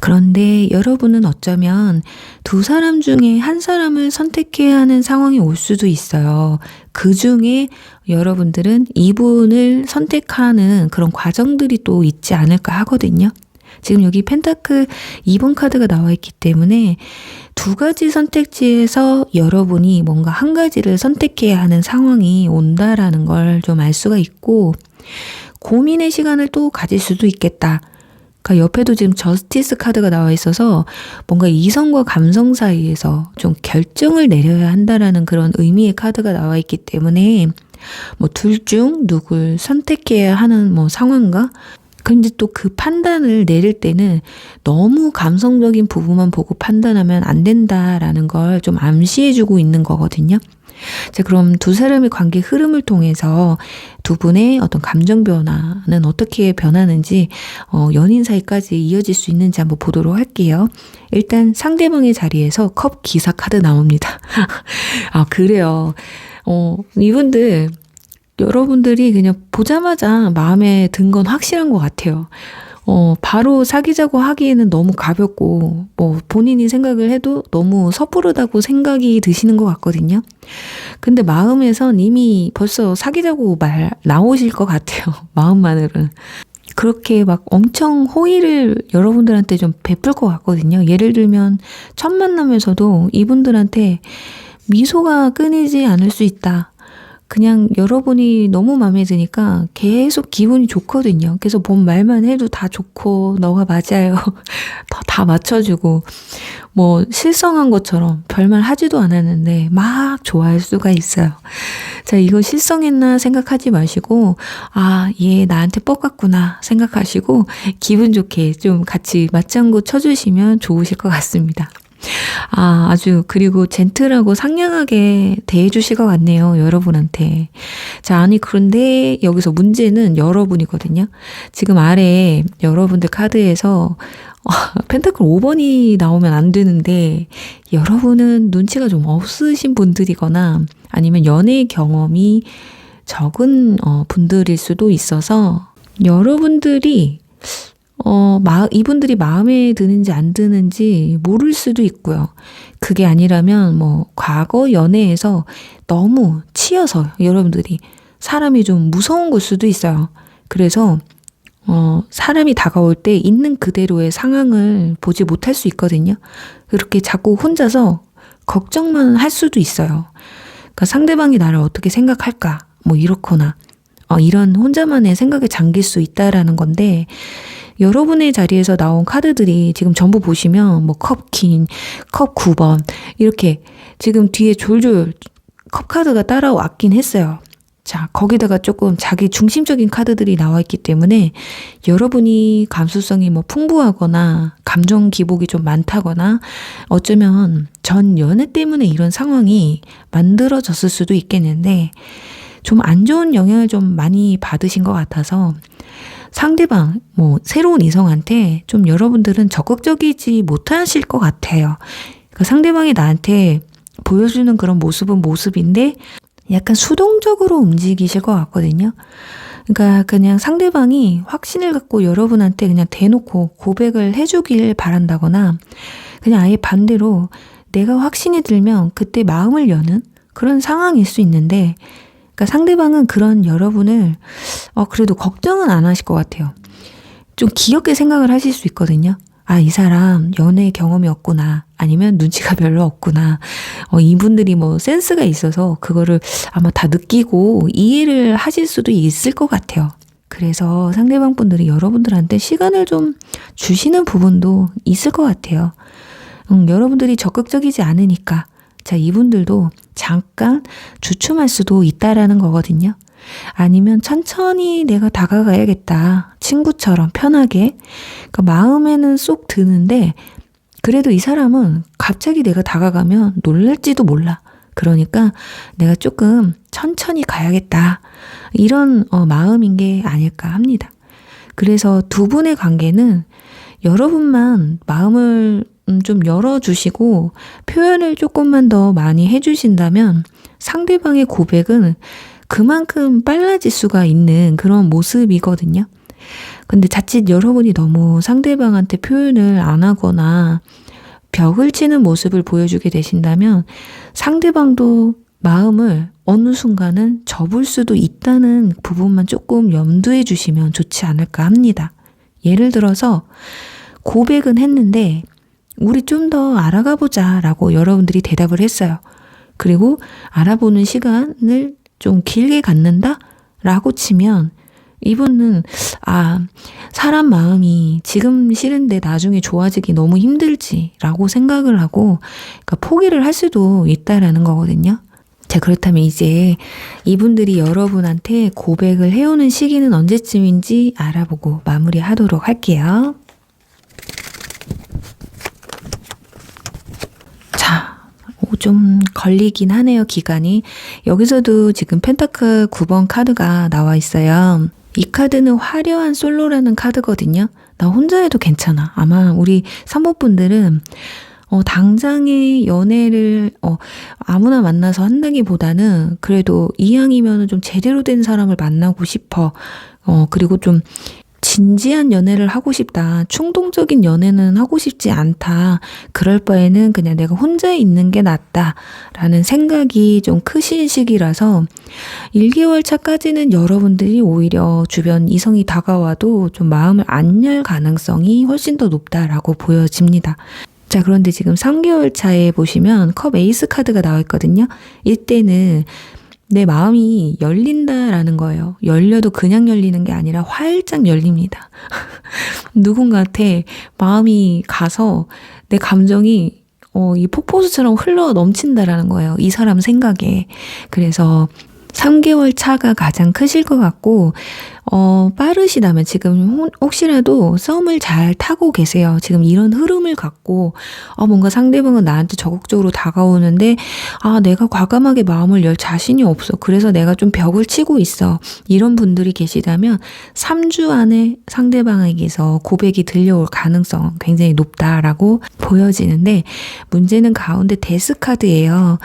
A: 그런데 여러분은 어쩌면 두 사람 중에 한 사람을 선택해야 하는 상황이 올 수도 있어요. 그 중에 여러분들은 이분을 선택하는 그런 과정들이 또 있지 않을까 하거든요. 지금 여기 펜타클 2번 카드가 나와 있기 때문에 두 가지 선택지에서 여러분이 뭔가 한 가지를 선택해야 하는 상황이 온다라는 걸 좀 알 수가 있고, 고민의 시간을 또 가질 수도 있겠다. 그러니까 옆에도 지금 저스티스 카드가 나와 있어서 뭔가 이성과 감성 사이에서 좀 결정을 내려야 한다라는 그런 의미의 카드가 나와 있기 때문에 뭐 둘 중 누굴 선택해야 하는 뭐 상황과, 근데 또 그 판단을 내릴 때는 너무 감성적인 부분만 보고 판단하면 안 된다라는 걸 좀 암시해주고 있는 거거든요. 자, 그럼 두 사람의 관계 흐름을 통해서 두 분의 어떤 감정 변화는 어떻게 변하는지, 연인 사이까지 이어질 수 있는지 한번 보도록 할게요. 일단 상대방의 자리에서 컵 기사 카드 나옵니다. 그래요. 이분들 여러분들이 그냥 보자마자 마음에 든 건 확실한 것 같아요. 바로 사귀자고 하기에는 너무 가볍고, 본인이 생각을 해도 너무 섣부르다고 생각이 드시는 것 같거든요. 근데 마음에선 이미 벌써 사귀자고 말 나오실 것 같아요. 마음만으로는. 그렇게 막 엄청 호의를 여러분들한테 좀 베풀 것 같거든요. 예를 들면 첫 만남에서도 이분들한테 미소가 끊이지 않을 수 있다. 그냥 여러분이 너무 마음에 드니까 계속 기분이 좋거든요. 그래서 뭔 말만 해도 다 좋고 너가 맞아요. 다 맞춰주고 실성한 것처럼 별말 하지도 않았는데 막 좋아할 수가 있어요. 자, 이거 실성했나 생각하지 마시고 얘 나한테 뻑같구나 생각하시고 기분 좋게 좀 같이 맞장구 쳐주시면 좋으실 것 같습니다. 아주 그리고 젠틀하고 상냥하게 대해주실 것 같네요. 여러분한테. 자, 그런데 여기서 문제는 여러분이거든요. 지금 아래 여러분들 카드에서 펜타클 5번이 나오면 안 되는데 여러분은 눈치가 좀 없으신 분들이거나 아니면 연애 경험이 적은 분들일 수도 있어서 여러분들이 이분들이 마음에 드는지 안 드는지 모를 수도 있고요. 그게 아니라면 과거 연애에서 너무 치여서 여러분들이 사람이 좀 무서운 걸 수도 있어요. 그래서 사람이 다가올 때 있는 그대로의 상황을 보지 못할 수 있거든요. 그렇게 자꾸 혼자서 걱정만 할 수도 있어요. 그러니까 상대방이 나를 어떻게 생각할까? 이렇거나 이런 혼자만의 생각에 잠길 수 있다라는 건데 여러분의 자리에서 나온 카드들이 지금 전부 보시면 컵 퀸, 컵 9번 이렇게 지금 뒤에 졸졸 컵 카드가 따라왔긴 했어요. 자, 거기다가 조금 자기 중심적인 카드들이 나와 있기 때문에 여러분이 감수성이 풍부하거나 감정 기복이 좀 많다거나 어쩌면 전 연애 때문에 이런 상황이 만들어졌을 수도 있겠는데 좀 안 좋은 영향을 좀 많이 받으신 것 같아서 상대방, 새로운 이성한테 좀 여러분들은 적극적이지 못하실 것 같아요. 그러니까 상대방이 나한테 보여주는 그런 모습은 모습인데 약간 수동적으로 움직이실 것 같거든요. 그러니까 그냥 상대방이 확신을 갖고 여러분한테 그냥 대놓고 고백을 해주길 바란다거나 그냥 아예 반대로 내가 확신이 들면 그때 마음을 여는 그런 상황일 수 있는데 그러니까 상대방은 그런 여러분을 그래도 걱정은 안 하실 것 같아요. 좀 귀엽게 생각을 하실 수 있거든요. 이 사람 연애 경험이 없구나. 아니면 눈치가 별로 없구나. 이분들이 센스가 있어서 그거를 아마 다 느끼고 이해를 하실 수도 있을 것 같아요. 그래서 상대방 분들이 여러분들한테 시간을 좀 주시는 부분도 있을 것 같아요. 여러분들이 적극적이지 않으니까 자, 이분들도 잠깐 주춤할 수도 있다라는 거거든요. 아니면 천천히 내가 다가가야겠다. 친구처럼 편하게. 그러니까 마음에는 쏙 드는데 그래도 이 사람은 갑자기 내가 다가가면 놀랄지도 몰라. 그러니까 내가 조금 천천히 가야겠다. 이런 마음인 게 아닐까 합니다. 그래서 두 분의 관계는 여러분만 마음을 좀 열어주시고 표현을 조금만 더 많이 해주신다면 상대방의 고백은 그만큼 빨라질 수가 있는 그런 모습이거든요. 근데 자칫 여러분이 너무 상대방한테 표현을 안 하거나 벽을 치는 모습을 보여주게 되신다면 상대방도 마음을 어느 순간은 접을 수도 있다는 부분만 조금 염두해 주시면 좋지 않을까 합니다. 예를 들어서 고백은 했는데 우리 좀 더 알아가 보자 라고 여러분들이 대답을 했어요. 그리고 알아보는 시간을 좀 길게 갖는다? 라고 치면 이분은 사람 마음이 지금 싫은데 나중에 좋아지기 너무 힘들지 라고 생각을 하고 그러니까 포기를 할 수도 있다라는 거거든요. 자, 그렇다면 이제 이분들이 여러분한테 고백을 해오는 시기는 언제쯤인지 알아보고 마무리하도록 할게요. 좀 걸리긴 하네요, 기간이. 여기서도 지금 펜타클 9번 카드가 나와 있어요. 이 카드는 화려한 솔로라는 카드거든요. 나 혼자 해도 괜찮아. 아마 우리 3번 분들은 당장의 연애를 아무나 만나서 한다기보다는 그래도 이왕이면 좀 제대로 된 사람을 만나고 싶어. 그리고 좀 진지한 연애를 하고 싶다. 충동적인 연애는 하고 싶지 않다. 그럴 바에는 그냥 내가 혼자 있는 게 낫다라는 생각이 좀 크신 시기라서 1개월 차까지는 여러분들이 오히려 주변 이성이 다가와도 좀 마음을 안 열 가능성이 훨씬 더 높다라고 보여집니다. 자, 그런데 지금 3개월 차에 보시면 컵 에이스 카드가 나와 있거든요. 이때는 내 마음이 열린다라는 거예요. 열려도 그냥 열리는 게 아니라 활짝 열립니다. 누군가한테 마음이 가서 내 감정이 이 폭포수처럼 흘러 넘친다라는 거예요. 이 사람 생각에. 그래서 3개월 차가 가장 크실 것 같고 빠르시다면 지금 혹시라도 썸을 잘 타고 계세요. 지금 이런 흐름을 갖고 뭔가 상대방은 나한테 적극적으로 다가오는데 내가 과감하게 마음을 열 자신이 없어. 그래서 내가 좀 벽을 치고 있어. 이런 분들이 계시다면 3주 안에 상대방에게서 고백이 들려올 가능성 굉장히 높다라고 보여지는데 문제는 가운데 데스 카드예요.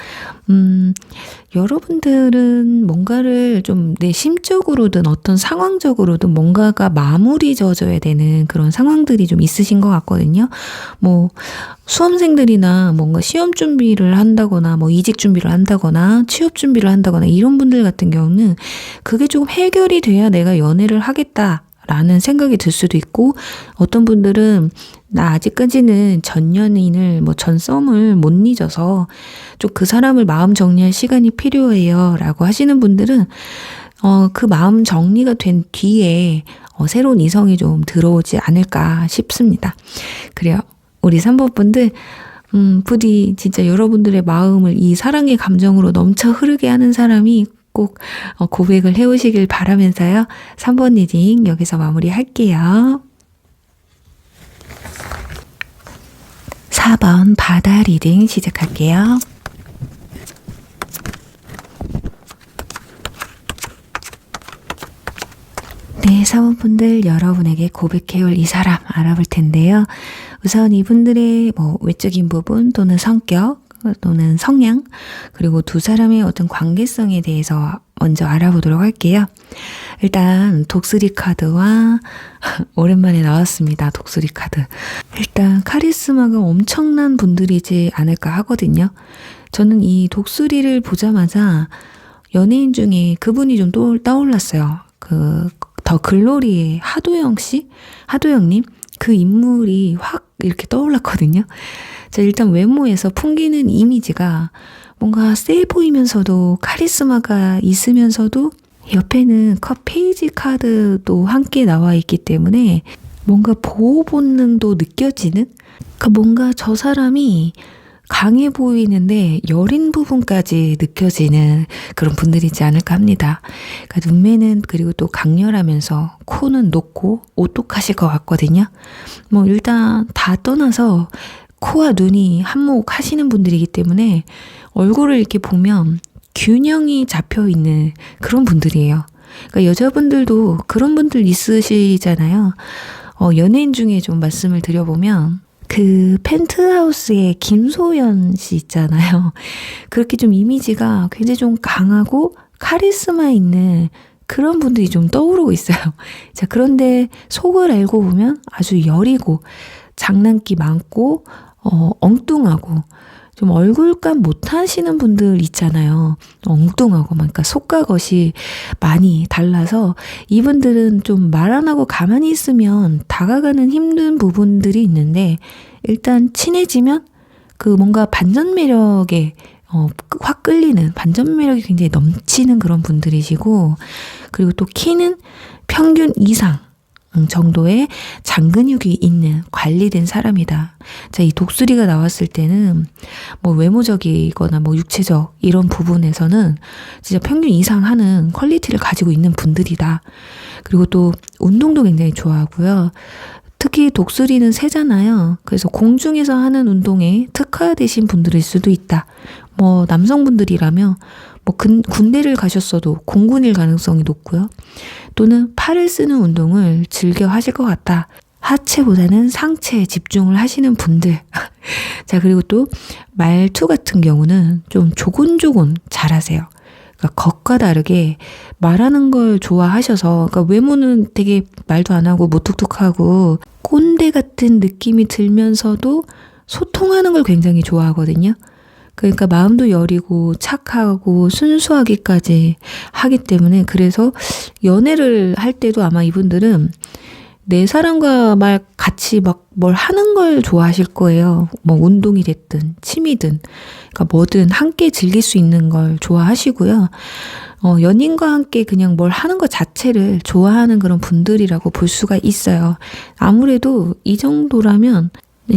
A: 여러분들은 뭔가를 좀 내 심적으로든 어떤 상황적으로든 뭔가가 마무리 져져야 되는 그런 상황들이 좀 있으신 것 같거든요. 뭐 수험생들이나 뭔가 시험 준비를 한다거나 뭐 이직 준비를 한다거나 취업 준비를 한다거나 이런 분들 같은 경우는 그게 조금 해결이 돼야 내가 연애를 하겠다 라는 생각이 들 수도 있고, 어떤 분들은 나 아직까지는 전 연인을 전 썸을 못 잊어서 좀 그 사람을 마음 정리할 시간이 필요해요 라고 하시는 분들은 그 마음 정리가 된 뒤에 새로운 이성이 좀 들어오지 않을까 싶습니다. 그래요. 우리 3번 분들 부디 진짜 여러분들의 마음을 이 사랑의 감정으로 넘쳐 흐르게 하는 사람이 꼭 고백을 해오시길 바라면서요. 3번 리딩 여기서 마무리할게요. 4번 바다 리딩 시작할게요. 네, 4번 분들 여러분에게 고백해올 이 사람 알아볼 텐데요. 우선 이분들의 외적인 부분 또는 성격 또는 성향, 그리고 두 사람의 어떤 관계성에 대해서 먼저 알아보도록 할게요. 일단 독수리 카드와 오랜만에 나왔습니다. 독수리 카드. 일단 카리스마가 엄청난 분들이지 않을까 하거든요. 저는 이 독수리를 보자마자 연예인 중에 그분이 좀 떠올랐어요. 더 글로리의 하도영 씨? 하도영님? 그 인물이 확 이렇게 떠올랐거든요. 자, 일단 외모에서 풍기는 이미지가 뭔가 세 보이면서도 카리스마가 있으면서도 옆에는 컵 페이지 카드도 함께 나와 있기 때문에 뭔가 보호 본능도 느껴지는, 그러니까 뭔가 저 사람이 강해 보이는데 여린 부분까지 느껴지는 그런 분들이지 않을까 합니다. 그러니까 눈매는 그리고 또 강렬하면서 코는 높고 오똑하실 것 같거든요. 일단 다 떠나서 코와 눈이 한몫하시는 분들이기 때문에 얼굴을 이렇게 보면 균형이 잡혀 있는 그런 분들이에요. 그러니까 여자분들도 그런 분들 있으시잖아요. 연예인 중에 좀 말씀을 드려보면 그 펜트하우스의 김소연 씨 있잖아요. 그렇게 좀 이미지가 굉장히 좀 강하고 카리스마 있는 그런 분들이 좀 떠오르고 있어요. 자, 그런데 속을 알고 보면 아주 여리고 장난기 많고 엉뚱하고 좀 얼굴감 못하시는 분들 있잖아요. 엉뚱하고 그러니까 속과 겉이 많이 달라서 이분들은 좀 말 안 하고 가만히 있으면 다가가는 힘든 부분들이 있는데, 일단 친해지면 그 뭔가 반전 매력에 확 끌리는, 반전 매력이 굉장히 넘치는 그런 분들이시고, 그리고 또 키는 평균 이상 정도의 장근육이 있는 관리된 사람이다. 자, 이 독수리가 나왔을 때는 외모적이거나 육체적 이런 부분에서는 진짜 평균 이상 하는 퀄리티를 가지고 있는 분들이다. 그리고 또 운동도 굉장히 좋아하고요. 특히 독수리는 새잖아요. 그래서 공중에서 하는 운동에 특화되신 분들일 수도 있다. 남성분들이라면 군대를 가셨어도 공군일 가능성이 높고요. 또는 팔을 쓰는 운동을 즐겨 하실 것 같다 하체보다는 상체에 집중을 하시는 분들. 자, 그리고 또 말투 같은 경우는 좀 조곤조곤 잘하세요. 그러니까 겉과 다르게 말하는 걸 좋아하셔서, 그러니까 외모는 되게 말도 안 하고 무뚝뚝하고 꼰대 같은 느낌이 들면서도 소통하는 걸 굉장히 좋아하거든요. 그러니까 마음도 여리고 착하고 순수하기까지 하기 때문에, 그래서 연애를 할 때도 아마 이분들은 내 사람과 말 같이 막 뭘 하는 걸 좋아하실 거예요. 뭐 운동이 됐든 취미든, 그러니까 뭐든 함께 즐길 수 있는 걸 좋아하시고요. 연인과 함께 그냥 뭘 하는 것 자체를 좋아하는 그런 분들이라고 볼 수가 있어요. 아무래도 이 정도라면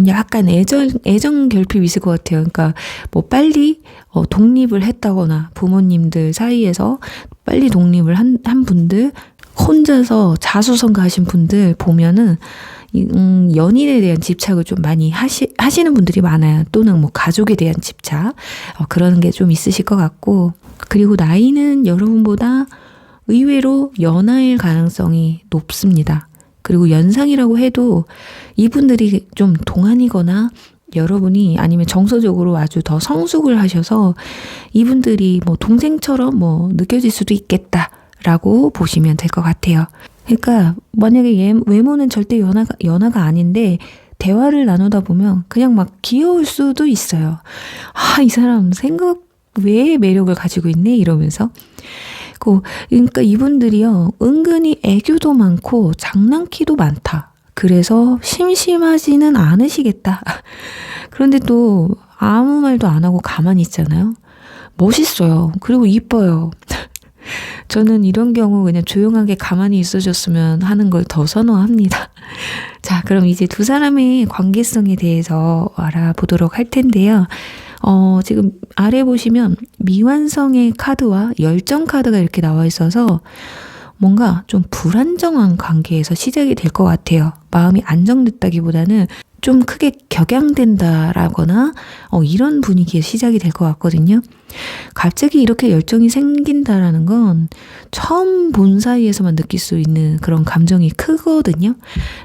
A: 약간 애정 결핍이 있을 것 같아요. 그러니까 뭐 빨리 독립을 했다거나 부모님들 사이에서 빨리 독립을 한 분들, 혼자서 자수성가하신 분들 보면은 연인에 대한 집착을 좀 많이 하시는 분들이 많아요. 또는 뭐 가족에 대한 집착, 그런 게 좀 있으실 것 같고, 그리고 나이는 여러분보다 의외로 연하일 가능성이 높습니다. 그리고 연상이라고 해도 이분들이 좀 동안이거나 여러분이 아니면 정서적으로 아주 더 성숙을 하셔서 이분들이 뭐 동생처럼 뭐 느껴질 수도 있겠다라고 보시면 될 것 같아요. 그러니까 만약에 외모는 절대 연하가 아닌데 대화를 나누다 보면 그냥 막 귀여울 수도 있어요. 아, 이 사람 생각 외의 매력을 가지고 있네 이러면서. 그러니까 이분들이요, 은근히 애교도 많고 장난기도 많다. 그래서 심심하지는 않으시겠다. 그런데 또 아무 말도 안 하고 가만히 있잖아요. 멋있어요. 그리고 이뻐요. 저는 이런 경우 그냥 조용하게 가만히 있어줬으면 하는 걸 더 선호합니다. 자, 그럼 이제 두 사람의 관계성에 대해서 알아보도록 할 텐데요. 지금 아래 보시면 미완성의 카드와 열정 카드가 이렇게 나와 있어서 뭔가 좀 불안정한 관계에서 시작이 될 것 같아요. 마음이 안정됐다기보다는 좀 크게 격양된다라거나 이런 분위기에 시작이 될 것 같거든요. 갑자기 이렇게 열정이 생긴다라는 건 처음 본 사이에서만 느낄 수 있는 그런 감정이 크거든요.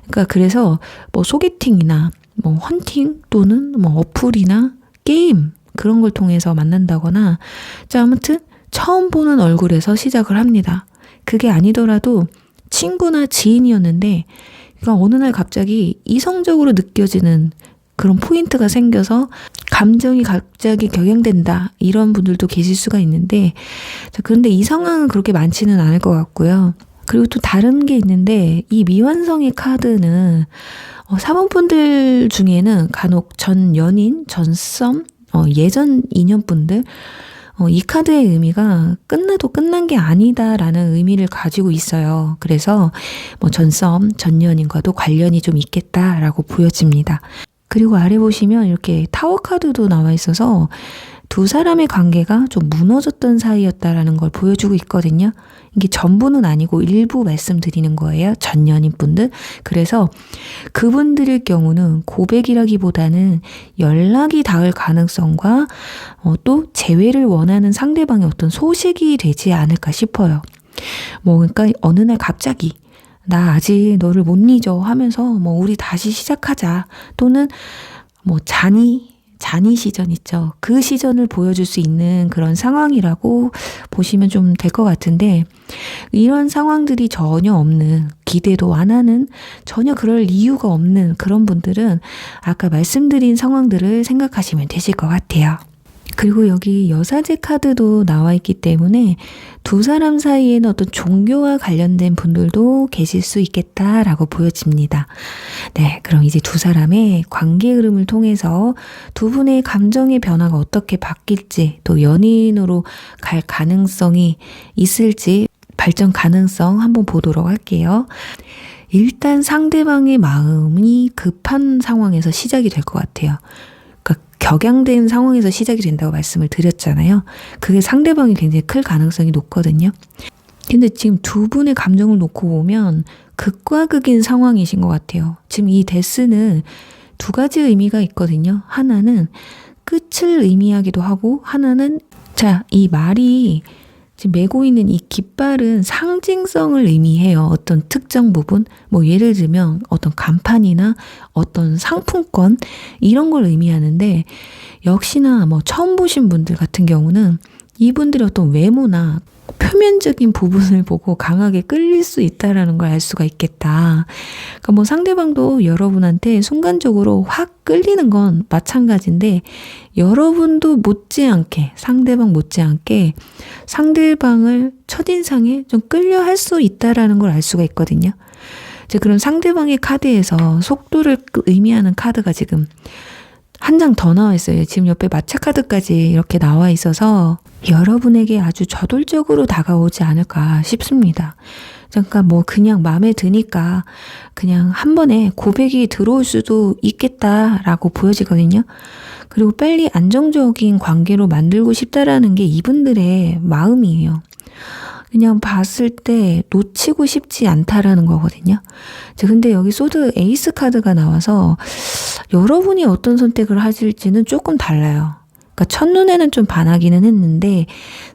A: 그러니까 그래서 뭐 소개팅이나 뭐 헌팅 또는 뭐 어플이나 게임 그런 걸 통해서 만난다거나, 자, 아무튼 처음 보는 얼굴에서 시작을 합니다. 그게 아니더라도 친구나 지인이었는데 그러니까 어느 날 갑자기 이성적으로 느껴지는 그런 포인트가 생겨서 감정이 갑자기 격양된다, 이런 분들도 계실 수가 있는데, 자, 그런데 이 상황은 그렇게 많지는 않을 것 같고요. 그리고 또 다른 게 있는데, 이 미완성의 카드는 사모분들 중에는 간혹 전 연인, 전 썸, 예전 인연분들, 이 카드의 의미가 끝나도 끝난 게 아니다라는 의미를 가지고 있어요. 그래서 뭐 전썸, 전 연인과도 관련이 좀 있겠다라고 보여집니다. 그리고 아래 보시면 이렇게 타워 카드도 나와 있어서 두 사람의 관계가 좀 무너졌던 사이였다라는 걸 보여주고 있거든요. 이게 전부는 아니고 일부 말씀드리는 거예요. 전 연인분들. 그래서 그분들의 경우는 고백이라기보다는 연락이 닿을 가능성과 또 재회를 원하는 상대방의 어떤 소식이 되지 않을까 싶어요. 뭐 그러니까 어느 날 갑자기 나 아직 너를 못 잊어 하면서 뭐 우리 다시 시작하자, 또는 뭐 잔이 시전 있죠. 그 시전을 보여줄 수 있는 그런 상황이라고 보시면 좀 될 것 같은데, 이런 상황들이 전혀 없는, 기대도 안 하는, 전혀 그럴 이유가 없는 그런 분들은 아까 말씀드린 상황들을 생각하시면 되실 것 같아요. 그리고 여기 여사제 카드도 나와 있기 때문에 두 사람 사이에는 어떤 종교와 관련된 분들도 계실 수 있겠다라고 보여집니다. 네, 그럼 이제 두 사람의 관계 흐름을 통해서 두 분의 감정의 변화가 어떻게 바뀔지, 또 연인으로 갈 가능성이 있을지, 발전 가능성 한번 보도록 할게요. 일단 상대방의 마음이 급한 상황에서 시작이 될 것 같아요. 격양된 상황에서 시작이 된다고 말씀을 드렸잖아요. 그게 상대방이 굉장히 클 가능성이 높거든요. 근데 지금 두 분의 감정을 놓고 보면 극과 극인 상황이신 것 같아요. 지금 이 데스는 두 가지 의미가 있거든요. 하나는 끝을 의미하기도 하고, 하나는 이 말이 지금 메고 있는 이 깃발은 상징성을 의미해요. 어떤 특정 부분, 뭐 예를 들면 어떤 간판이나 어떤 상품권 이런 걸 의미하는데, 역시나 뭐 처음 보신 분들 같은 경우는 이분들의 어떤 외모나 표면적인 부분을 보고 강하게 끌릴 수 있다라는 걸 알 수가 있겠다. 그러니까 뭐 상대방도 여러분한테 순간적으로 확 끌리는 건 마찬가지인데, 여러분도 못지않게, 상대방 못지않게 상대방을 첫인상에 좀 끌려 할 수 있다라는 걸 알 수가 있거든요. 이제 그런 상대방의 카드에서 속도를 의미하는 카드가 지금 한 장 더 나와 있어요. 지금 옆에 마차 카드까지 이렇게 나와 있어서 여러분에게 아주 저돌적으로 다가오지 않을까 싶습니다. 그러니까 뭐 그냥 마음에 드니까 그냥 한 번에 고백이 들어올 수도 있겠다라고 보여지거든요. 그리고 빨리 안정적인 관계로 만들고 싶다라는 게 이분들의 마음이에요. 그냥 봤을 때 놓치고 싶지 않다라는 거거든요. 근데 여기 소드 에이스 카드가 나와서 여러분이 어떤 선택을 하실지는 조금 달라요. 그러니까 첫눈에는 좀 반하기는 했는데,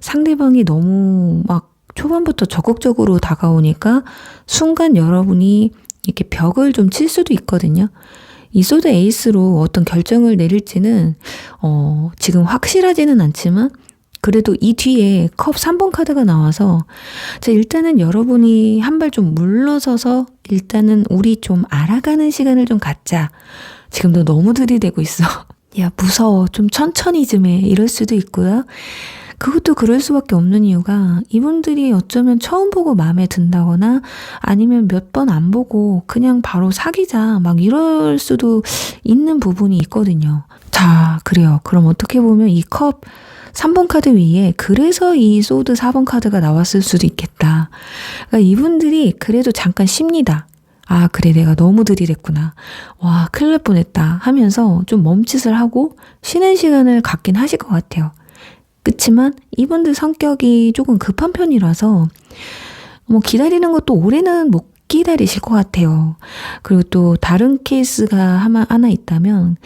A: 상대방이 너무 막 초반부터 적극적으로 다가오니까 순간 여러분이 이렇게 벽을 좀 칠 수도 있거든요. 이 소드 에이스로 어떤 결정을 내릴지는 지금 확실하지는 않지만, 그래도 이 뒤에 컵 3번 카드가 나와서 일단은 여러분이 한 발 좀 물러서서 일단은 우리 좀 알아가는 시간을 좀 갖자. 지금도 너무 들이대고 있어. 야, 무서워. 좀 천천히 좀 해. 이럴 수도 있고요. 그것도 그럴 수밖에 없는 이유가, 이분들이 어쩌면 처음 보고 마음에 든다거나 아니면 몇 번 안 보고 그냥 바로 사귀자 막 이럴 수도 있는 부분이 있거든요. 자, 그래요. 그럼 어떻게 보면 이 컵 3번 카드 위에 그래서 이 소드 4번 카드가 나왔을 수도 있겠다. 그러니까 이분들이 그래도 잠깐 쉽니다. 아, 그래, 내가 너무 들이댔구나. 와, 큰일 날 뻔했다 하면서 좀 멈칫을 하고 쉬는 시간을 갖긴 하실 것 같아요. 그치만 이분들 성격이 조금 급한 편이라서 뭐 기다리는 것도 오래는 못 기다리실 것 같아요. 그리고 또 다른 케이스가 하나 있다면,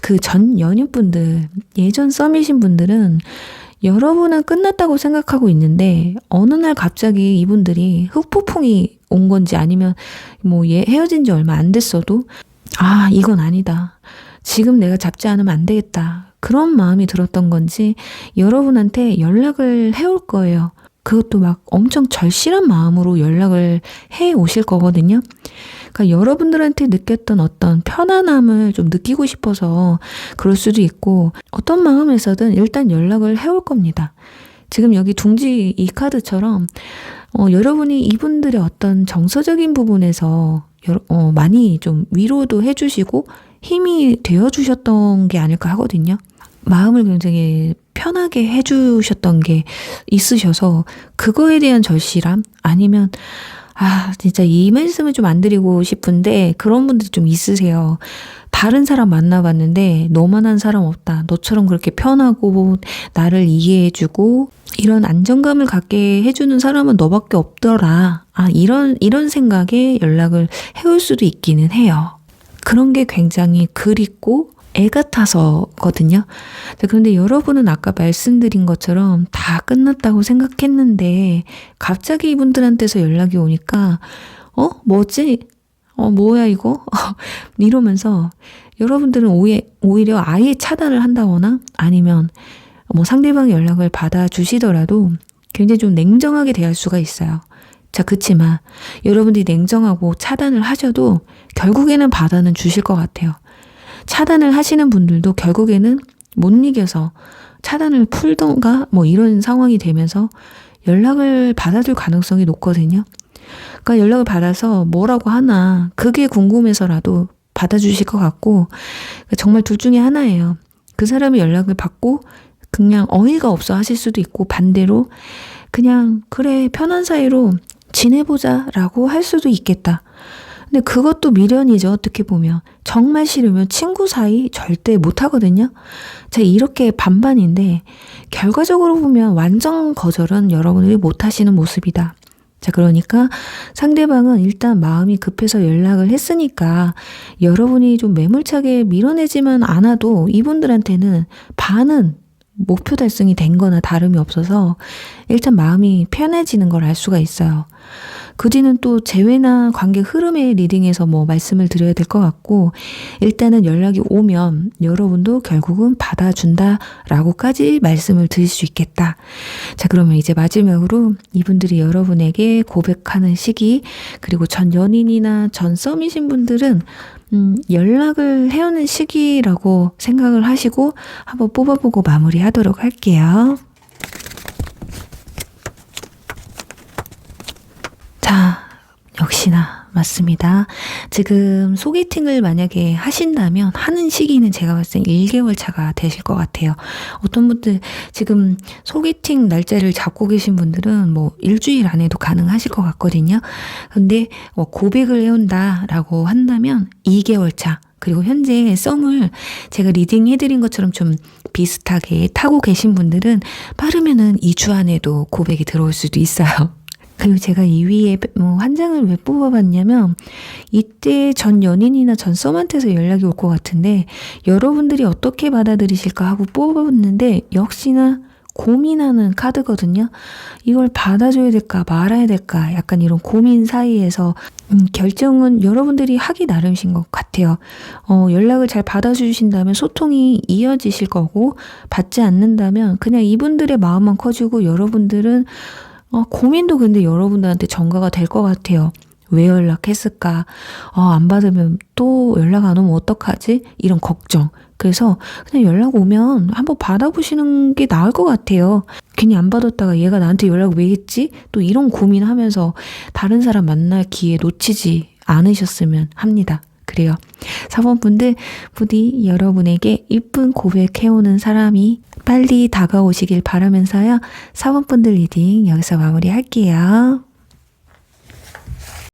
A: 그 전 연인분들, 예전 썸이신 분들은 여러분은 끝났다고 생각하고 있는데 어느 날 갑자기 이분들이 흑폭풍이 온 건지 아니면 뭐 헤어진 지 얼마 안 됐어도 아, 이건 아니다. 지금 내가 잡지 않으면 안 되겠다. 그런 마음이 들었던 건지 여러분한테 연락을 해올 거예요. 그것도 막 엄청 절실한 마음으로 연락을 해 오실 거거든요. 그러니까 여러분들한테 느꼈던 어떤 편안함을 좀 느끼고 싶어서 그럴 수도 있고, 어떤 마음에서든 일단 연락을 해올 겁니다. 지금 여기 둥지 이 카드처럼 여러분이 이분들의 어떤 정서적인 부분에서 많이 좀 위로도 해주시고 힘이 되어주셨던 게 아닐까 하거든요. 마음을 굉장히 편하게 해주셨던 게 있으셔서 그거에 대한 절실함, 아니면 진짜 이 말씀을 좀 안 드리고 싶은데 그런 분들 좀 있으세요. 다른 사람 만나봤는데 너만한 사람 없다. 너처럼 그렇게 편하고 나를 이해해주고 이런 안정감을 갖게 해주는 사람은 너밖에 없더라. 이런 생각에 연락을 해올 수도 있기는 해요. 그런 게 굉장히 그립고 애 같아서거든요. 그런데 여러분은 아까 말씀드린 것처럼 다 끝났다고 생각했는데 갑자기 이분들한테서 연락이 오니까 뭐지? 뭐야 이거? 이러면서 여러분들은 오히려 아예 차단을 한다거나 아니면 뭐 상대방의 연락을 받아주시더라도 굉장히 좀 냉정하게 대할 수가 있어요. 자, 그치만 여러분들이 냉정하고 차단을 하셔도 결국에는 받아는 주실 것 같아요. 차단을 하시는 분들도 결국에는 못 이겨서 차단을 풀던가 뭐 이런 상황이 되면서 연락을 받아줄 가능성이 높거든요. 그러니까 연락을 받아서 뭐라고 하나 그게 궁금해서라도 받아주실 것 같고, 정말 둘 중에 하나예요. 그 사람이 연락을 받고 그냥 어이가 없어 하실 수도 있고, 반대로 그냥 그래 편한 사이로 지내보자 라고 할 수도 있겠다. 근데 그것도 미련이죠. 어떻게 보면 정말 싫으면 친구 사이 절대 못 하거든요. 자, 이렇게 반반인데 결과적으로 보면 완전 거절은 여러분들이 못 하시는 모습이다. 자, 그러니까 상대방은 일단 마음이 급해서 연락을 했으니까 여러분이 좀 매몰차게 밀어내지만 않아도 이분들한테는 반은 목표 달성이 된 거나 다름이 없어서 일단 마음이 편해지는 걸 알 수가 있어요. 그 뒤는 또 재회나 관계 흐름의 리딩에서 뭐 말씀을 드려야 될 것 같고, 일단은 연락이 오면 여러분도 결국은 받아준다 라고까지 말씀을 드릴 수 있겠다. 자, 그러면 이제 마지막으로 이분들이 여러분에게 고백하는 시기, 그리고 전 연인이나 전 썸이신 분들은 연락을 해오는 시기라고 생각을 하시고 한번 뽑아보고 마무리하도록 할게요. 자, 역시나 맞습니다. 지금 소개팅을 만약에 하신다면 하는 시기는 제가 봤을 때 1개월 차가 되실 것 같아요. 어떤 분들 지금 소개팅 날짜를 잡고 계신 분들은 뭐 일주일 안에도 가능하실 것 같거든요. 근데 고백을 해온다라고 한다면 2개월 차. 그리고 현재 썸을 제가 리딩 해드린 것처럼 좀 비슷하게 타고 계신 분들은 빠르면은 2주 안에도 고백이 들어올 수도 있어요. 그리고 제가 이 위에 한 장을 왜 뽑아봤냐면, 이때 전 연인이나 전 썸한테서 연락이 올 것 같은데 여러분들이 어떻게 받아들이실까 하고 뽑아봤는데 역시나 고민하는 카드거든요. 이걸 받아줘야 될까 말아야 될까 약간 이런 고민 사이에서 결정은 여러분들이 하기 나름이신 것 같아요. 연락을 잘 받아주신다면 소통이 이어지실 거고, 받지 않는다면 그냥 이분들의 마음만 커지고 여러분들은 고민도 근데 여러분들한테 전가가 될 것 같아요. 왜 연락했을까? 안 받으면 또 연락 안 오면 어떡하지? 이런 걱정. 그래서 그냥 연락 오면 한번 받아보시는 게 나을 것 같아요. 괜히 안 받았다가 얘가 나한테 연락 왜 했지? 또 이런 고민하면서 다른 사람 만날 기회 놓치지 않으셨으면 합니다. 그래요. 4번 분들 부디 여러분에게 이쁜 고백해오는 사람이 빨리 다가오시길 바라면서요. 4번 분들 리딩 여기서 마무리할게요.